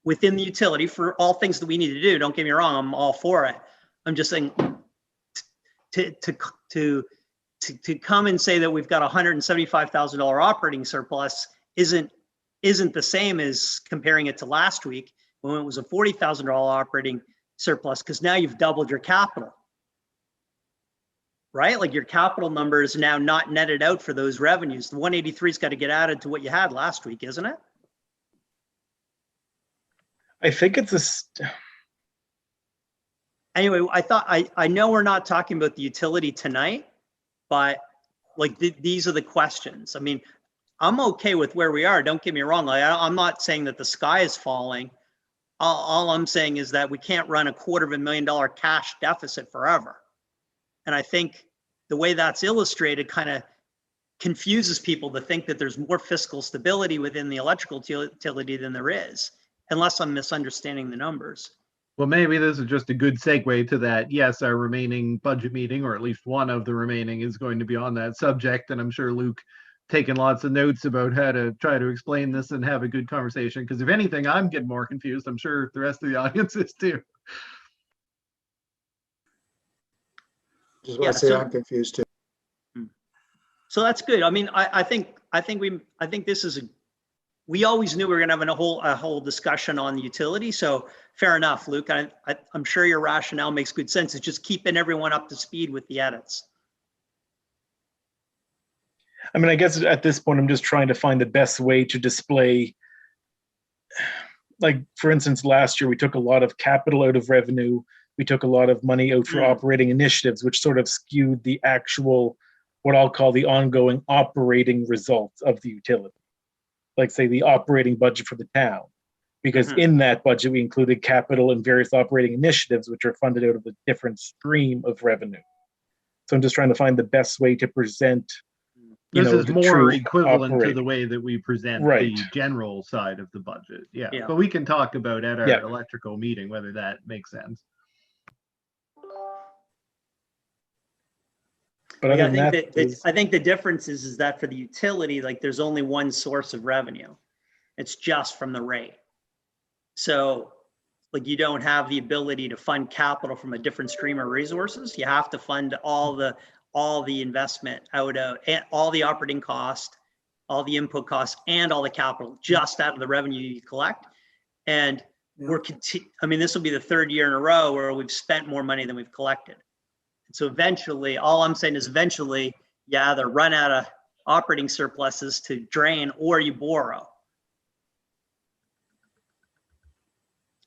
within the utility for all things that we need to do. Don't get me wrong, I'm all for it. I'm just saying to come and say that we've got a $175,000 operating surplus isn't the same as comparing it to last week when it was a $40,000 operating surplus, because now you've doubled your capital, right? Like your capital number is now not netted out for those revenues. The 183's got to get added to what you had last week, isn't it?
I think it's
anyway, I know we're not talking about the utility tonight, but like these are the questions. I mean, I'm okay with where we are. Don't get me wrong. Like, I'm not saying that the sky is falling. All I'm saying is that we can't run a $250,000 cash deficit forever. And I think the way that's illustrated kind of confuses people to think that there's more fiscal stability within the electrical utility than there is, unless I'm misunderstanding the numbers.
Well, maybe this is just a good segue to that. Yes, our remaining budget meeting, or at least one of the remaining, is going to be on that subject. And I'm sure Luke taking lots of notes about how to try to explain this and have a good conversation. Because if anything, I'm getting more confused. I'm sure the rest of the audience is too.
Just want
Yeah,
to say
so-
I'm confused too.
So that's good. I mean, I think this is we always knew we were going to have a whole discussion on the utility. So fair enough, Luke. I'm sure your rationale makes good sense. It's just keeping everyone up to speed with the edits.
I mean, I guess at this point, I'm just trying to find the best way to display. Like, for instance, last year, we took a lot of capital out of revenue. We took a lot of money out for operating initiatives, which sort of skewed the actual, what I'll call the ongoing operating results of the utility. Like, say, the operating budget for the town. Because in that budget, we included capital and various operating initiatives, which are funded out of a different stream of revenue. So I'm just trying to find the best way to present.
This is
the
more
true
equivalent to the
operating.
way that we present
Right.
the general side of the budget. Yeah.
Yeah.
But we can talk about at our
Yeah.
electrical meeting whether that makes sense.
But
Like,
other than
I think the difference is that for the utility, like there's only one source of revenue. It's just from the rate. So like you don't have the ability to fund capital from a different stream of resources. You have to fund all the investment out of, and all the operating cost, all the input costs, and all the capital just out of the revenue you collect. And this will be the third year in a row where we've spent more money than we've collected. And so eventually, all I'm saying is eventually, you either run out of operating surpluses to drain or you borrow.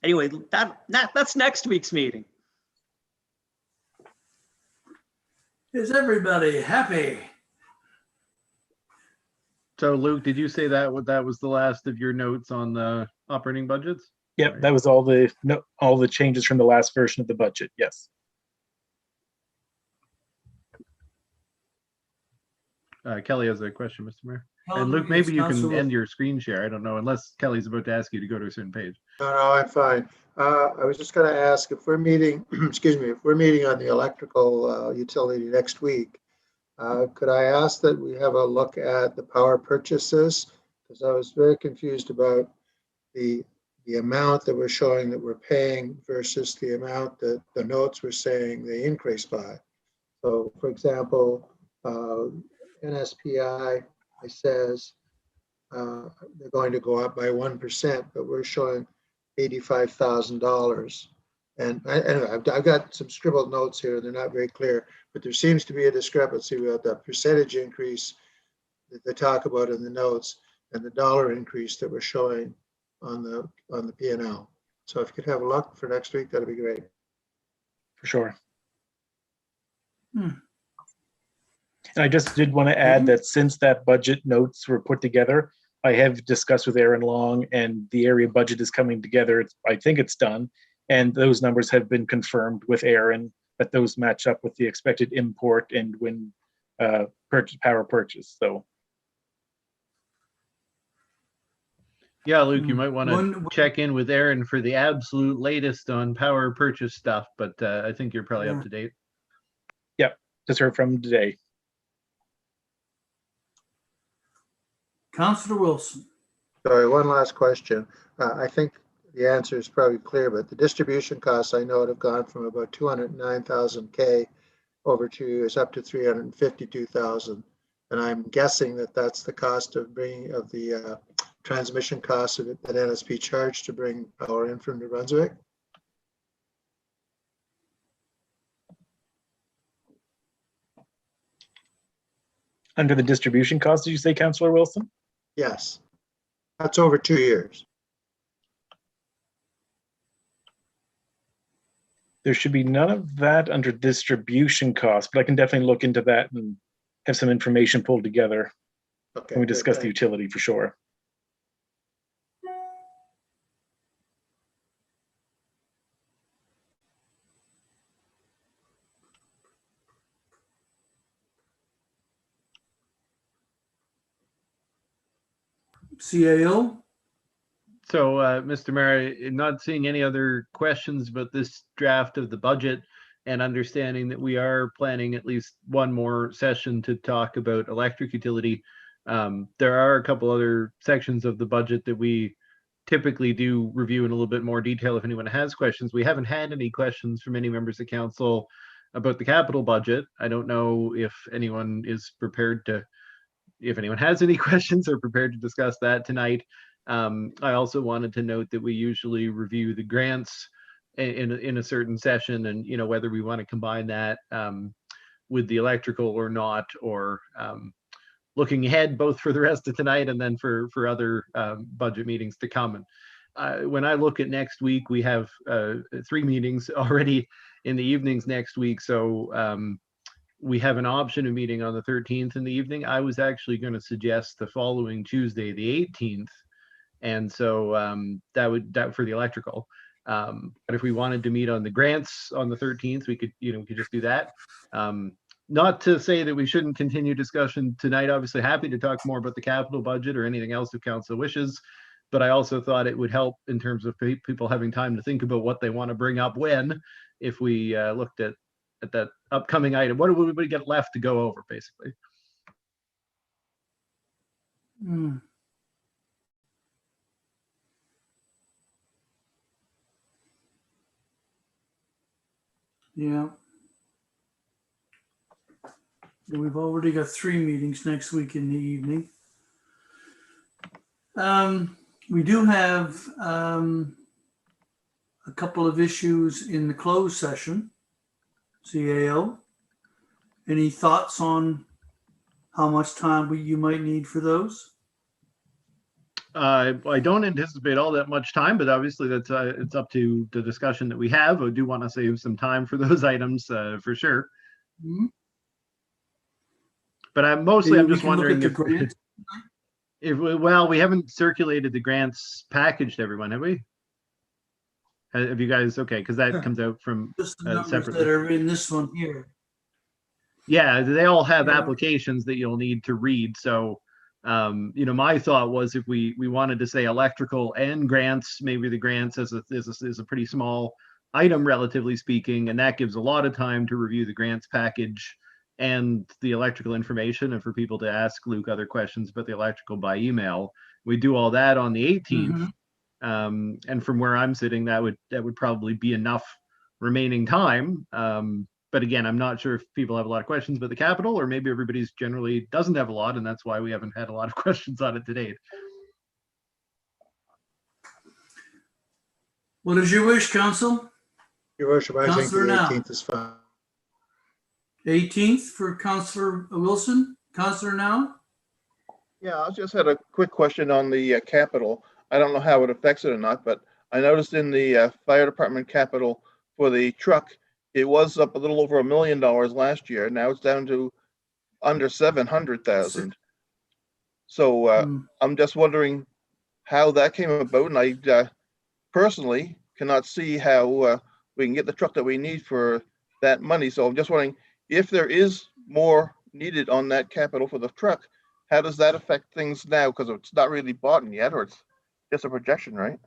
Anyway, that's next week's meeting.
Is everybody happy?
So Luke, did you say that was the last of your notes on the operating budgets?
Yep, that was all the changes from the last version of the budget. Yes.
Kelly has a question, Mr. Mayor. And Luke, maybe you can end your screen share. I don't know, unless Kelly's about to ask you to go to a certain page.
No, I'm fine. I was just going to ask if we're meeting, excuse me, if we're meeting on the electrical utility next week, could I ask that we have a look at the power purchases? Because I was very confused about the amount that we're showing that we're paying versus the amount that the notes were saying they increased by. So, for example, NSPI, it says they're going to go up by 1%, but we're showing $85,000. And anyway, I've got some scribbled notes here. They're not very clear, but there seems to be a discrepancy about the percentage increase that they talk about in the notes and the dollar increase that we're showing on the P&L. So if you could have a look for next week, that'd be great.
For sure. And I just did want to add that since that budget notes were put together, I have discussed with Aaron Long, and the area budget is coming together. I think it's done. And those numbers have been confirmed with Aaron that those match up with the expected import and wind power purchase. So
Yeah, Luke, you might want to check in with Aaron for the absolute latest on power purchase stuff, but I think you're probably up to date.
Yep, just heard from him today.
Councillor Wilson.
Sorry, one last question. I think the answer is probably clear, but the distribution costs I know have gone from about 209,000 K over 2 years up to 352,000. And I'm guessing that that's the cost of the transmission costs that NSP charged to bring power in from New Brunswick.
Under the distribution cost, did you say, Councillor Wilson?
Yes, that's over 2 years.
There should be none of that under distribution costs, but I can definitely look into that and have some information pulled together
Okay,
when we
good,
discuss the
thanks.
utility for sure.
CAO?
So, Mr. Mayor, not seeing any other questions about this draft of the budget and understanding that we are planning at least one more session to talk about electric utility. There are a couple other sections of the budget that we typically do review in a little bit more detail if anyone has questions. We haven't had any questions from any members of council about the capital budget. I don't know if anyone is prepared to, if anyone has any questions or prepared to discuss that tonight. I also wanted to note that we usually review the grants in a certain session, and whether we want to combine that with the electrical or not, or looking ahead both for the rest of tonight and then for other budget meetings to come. And when I look at next week, we have 3 meetings already in the evenings next week. So we have an option of meeting on the 13th in the evening. I was actually going to suggest the following Tuesday, the 18th. And so that for the electrical. But if we wanted to meet on the grants on the 13th, we could just do that. Not to say that we shouldn't continue discussion tonight. Obviously, happy to talk more about the capital budget or anything else if council wishes. But I also thought it would help in terms of people having time to think about what they want to bring up when, if we looked at that upcoming item. What would we get left to go over, basically?
Yeah. We've already got 3 meetings next week in the evening. We do have a couple of issues in the closed session. CAO, any thoughts on how much time you might need for those?
I don't anticipate all that much time, but obviously that's it's up to the discussion that we have. I do want to save some time for those items for sure.
Mm-hmm.
But I'm just wondering if we haven't circulated the grants package to everyone, have we? Have you guys? Okay, because that comes out from
just the numbers
separately.
that are in this one here.
Yeah, they all have applications that you'll need to read. So, my thought was if we wanted to say electrical and grants, maybe the grants is a pretty small item, relatively speaking, and that gives a lot of time to review the grants package and the electrical information, and for people to ask Luke other questions about the electrical by email. We do all that on the 18th.
Mm-hmm.
And from where I'm sitting, that would probably be enough remaining time. But again, I'm not sure if people have a lot of questions about the capital, or maybe everybody's generally doesn't have a lot, and that's why we haven't had a lot of questions on it to date.
What is your wish, Council?
Your worship, I think the
Councillor Now.
18th is fine.
18th for Councillor Wilson. Councillor Now?
Yeah, I just had a quick question on the capital. I don't know how it affects it or not, but I noticed in the fire department capital for the truck, it was up a little over $1 million last year. Now it's down to under 700,000. So I'm just wondering how that came about, and I personally cannot see how we can get the truck that we need for that money. So I'm just wondering if there is more needed on that capital for the truck. How does that affect things now? Because it's not really bought yet, or it's just a projection, right?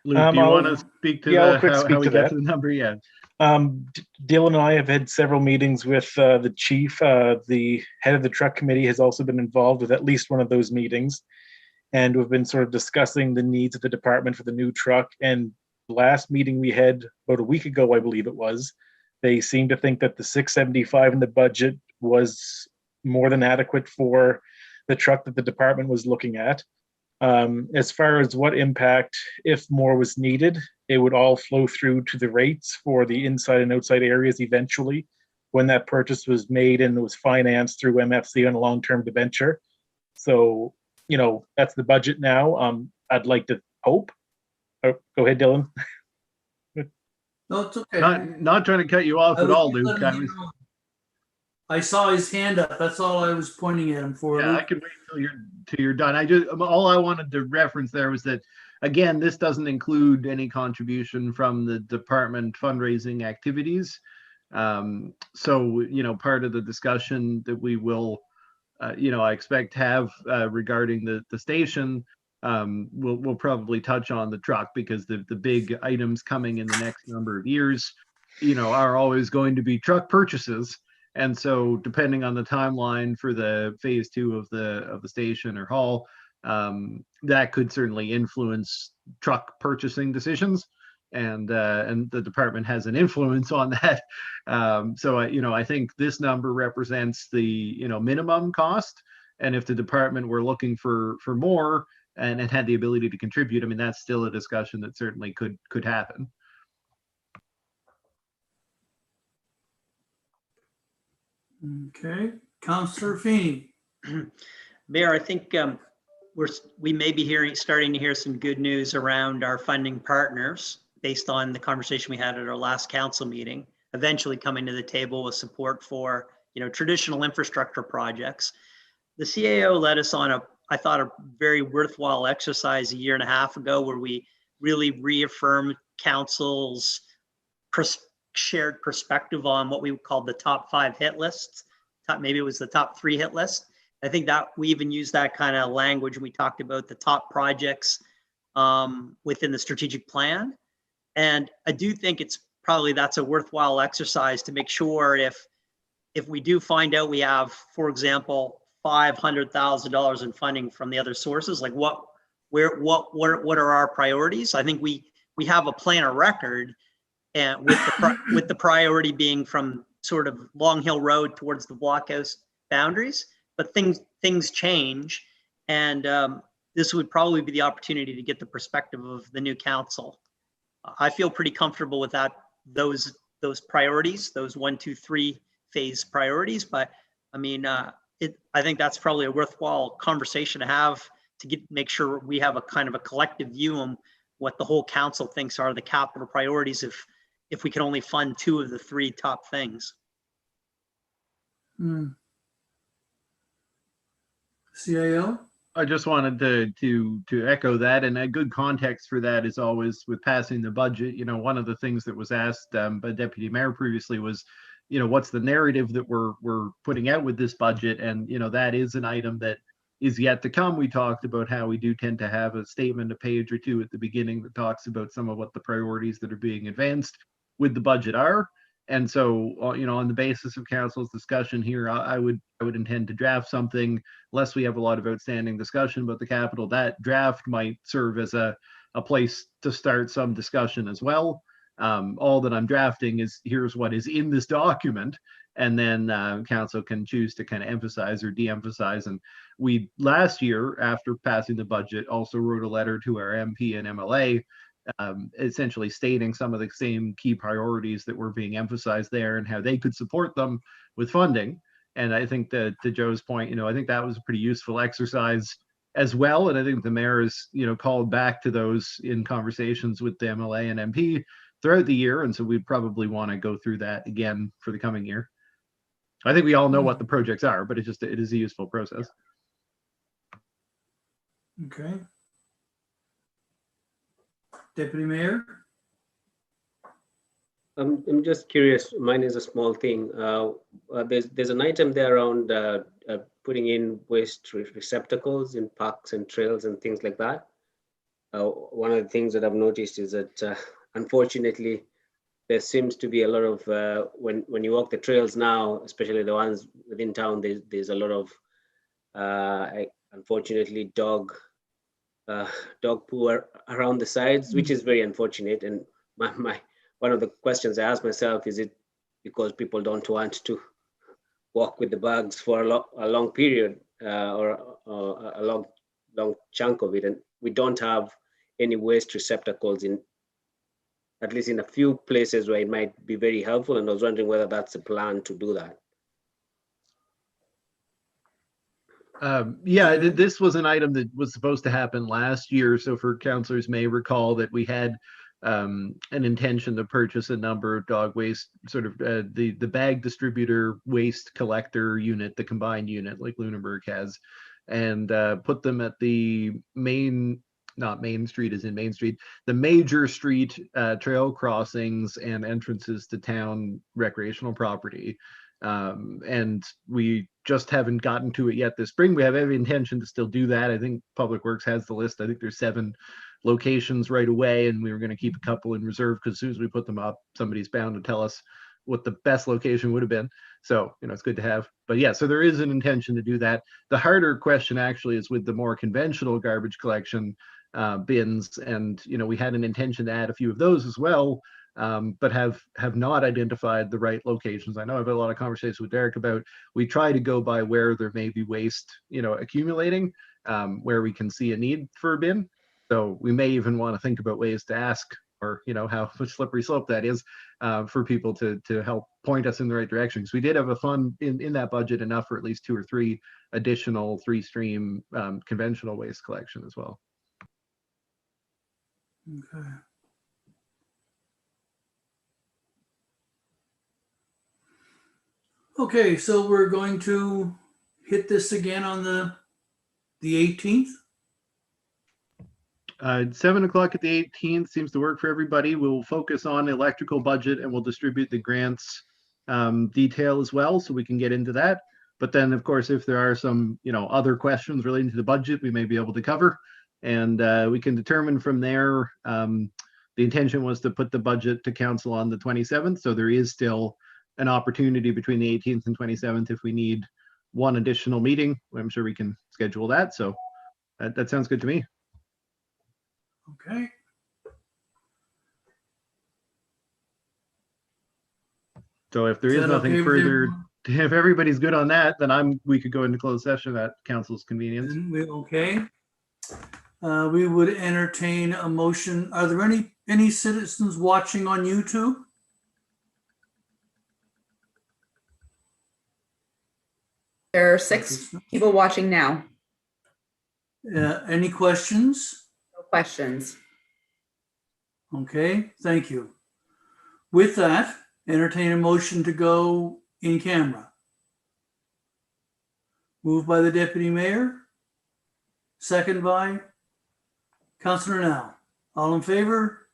Luke, do you want to speak to how we get to the number? Yeah.
Dylan and I have had several meetings with the chief. The head of the truck committee has also been involved with at least one of those meetings. And we've been sort of discussing the needs of the department for the new truck. And the last meeting we had about a week ago, I believe it was, they seemed to think that the 675 in the budget was more than adequate for the truck that the department was looking at. As far as what impact, if more was needed, it would all flow through to the rates for the inside and outside areas eventually when that purchase was made and was financed through MFC on a long-term debenture. So, that's the budget now. I'd like to hope. Oh, go ahead, Dylan.
No, it's okay.
Not trying to cut you off at all, Luke.
I saw his hand up. That's all I was pointing at him for.
Yeah,
Luke.
I can wait till you're done. All I wanted to reference there was that, again, this doesn't include any contribution from the department fundraising activities. So, part of the discussion that we will I expect to have regarding the station. We'll probably touch on the truck because the big items coming in the next number of years, are always going to be truck purchases. And so depending on the timeline for the phase 2 of the station or hall, that could certainly influence truck purchasing decisions. And the department has an influence on that. So I think this number represents the minimum cost. And if the department were looking for more and had the ability to contribute, I mean, that's still a discussion that certainly could happen.
Okay, Councillor Feeney.
Mayor, I think we may be starting to hear some good news around our funding partners based on the conversation we had at our last council meeting, eventually coming to the table with support for, traditional infrastructure projects. The CAO led us on I thought a very worthwhile exercise a year and a half ago where we really reaffirmed council's shared perspective on what we called the top 5 hit lists. Maybe it was the top 3 hit list. I think that we even used that kind of language when we talked about the top projects within the strategic plan. And I do think that's a worthwhile exercise to make sure if we do find out we have, for example, $500,000 in funding from the other sources, like what are our priorities? I think we have a plan of record, and with the priority being from sort of Long Hill Road towards the blockhouse boundaries, but things change, and this would probably be the opportunity to get the perspective of the new council. I feel pretty comfortable with those priorities, those 1, 2, 3 phase priorities, but I mean, I think that's probably a worthwhile conversation to have to make sure we have a kind of a collective view on what the whole council thinks are the capital priorities if we can only fund 2 of the 3 top things.
CAO?
I just wanted to echo that, and a good context for that is always with passing the budget. One of the things that was asked by Deputy Mayor previously was, what's the narrative that we're putting out with this budget? And that is an item that is yet to come. We talked about how we do tend to have a statement, a page or 2 at the beginning that talks about some of what the priorities that are being advanced with the budget are. And so, on the basis of council's discussion here, I would intend to draft something, unless we have a lot of outstanding discussion about the capital. That draft might serve as a place to start some discussion as well. All that I'm drafting is here's what is in this document, and then council can choose to kind of emphasize or de-emphasize. And we last year, after passing the budget, also wrote a letter to our MP and MLA, essentially stating some of the same key priorities that were being emphasized there and how they could support them with funding. And I think that, to Joe's point, I think that was a pretty useful exercise as well. And I think the mayor has, called back to those in conversations with the MLA and MP throughout the year. And so we'd probably want to go through that again for the coming year. I think we all know what the projects are, but it is a useful process.
Okay. Deputy Mayor?
I'm just curious. Mine is a small thing. There's an item there around putting in waste receptacles in parks and trails and things like that. One of the things that I've noticed is that unfortunately, there seems to be a lot of when you walk the trails now, especially the ones within town, there's a lot of unfortunately dog poo around the sides, which is very unfortunate. And one of the questions I ask myself is, it because people don't want to walk with the bags for a long period or a long chunk of it, and we don't have any waste receptacles at least in a few places where it might be very helpful. And I was wondering whether that's a plan to do that.
Yeah, this was an item that was supposed to happen last year. So for councillors may recall that we had an intention to purchase a number of dog waste, sort of the bag distributor waste collector unit, the combined unit like Lunenburg has, and put them at the not Main Street as in Main Street, the major street trail crossings and entrances to town recreational property. And we just haven't gotten to it yet this spring. We have every intention to still do that. I think Public Works has the list. I think there's 7 locations right away, and we were going to keep a couple in reserve because as soon as we put them up, somebody's bound to tell us what the best location would have been. So, it's good to have. But yeah, so there is an intention to do that. The harder question actually is with the more conventional garbage collection bins. And, we had an intention to add a few of those as well, but have not identified the right locations. I know I've had a lot of conversations with Derek about, we try to go by where there may be waste, accumulating, where we can see a need for a bin. So we may even want to think about ways to ask, or how much slippery slope that is, for people to help point us in the right direction. Because we did have a fund in that budget enough for at least 2 or 3 additional 3-stream conventional waste collection as well.
Okay. Okay, so we're going to hit this again on the 18th.
7 o'clock at the 18th seems to work for everybody. We'll focus on the electrical budget and we'll distribute the grants detail as well, so we can get into that. But then, of course, if there are some, other questions relating to the budget, we may be able to cover, and we can determine from there. The intention was to put the budget to council on the 27th, so there is still an opportunity between the 18th and 27th if we need one additional meeting. I'm sure we can schedule that. So that sounds good to me.
Okay.
So if there is
that
nothing
okay with
further,
everyone?
if everybody's good on that, then we could go into closed session at council's convenience.
Okay. We would entertain a motion. Are there any citizens watching on YouTube?
There are 6 people watching now.
Any questions?
No questions.
Okay, thank you. With that, entertain a motion to go in camera. Moved by the Deputy Mayor. Second by Councillor Now. All in favor?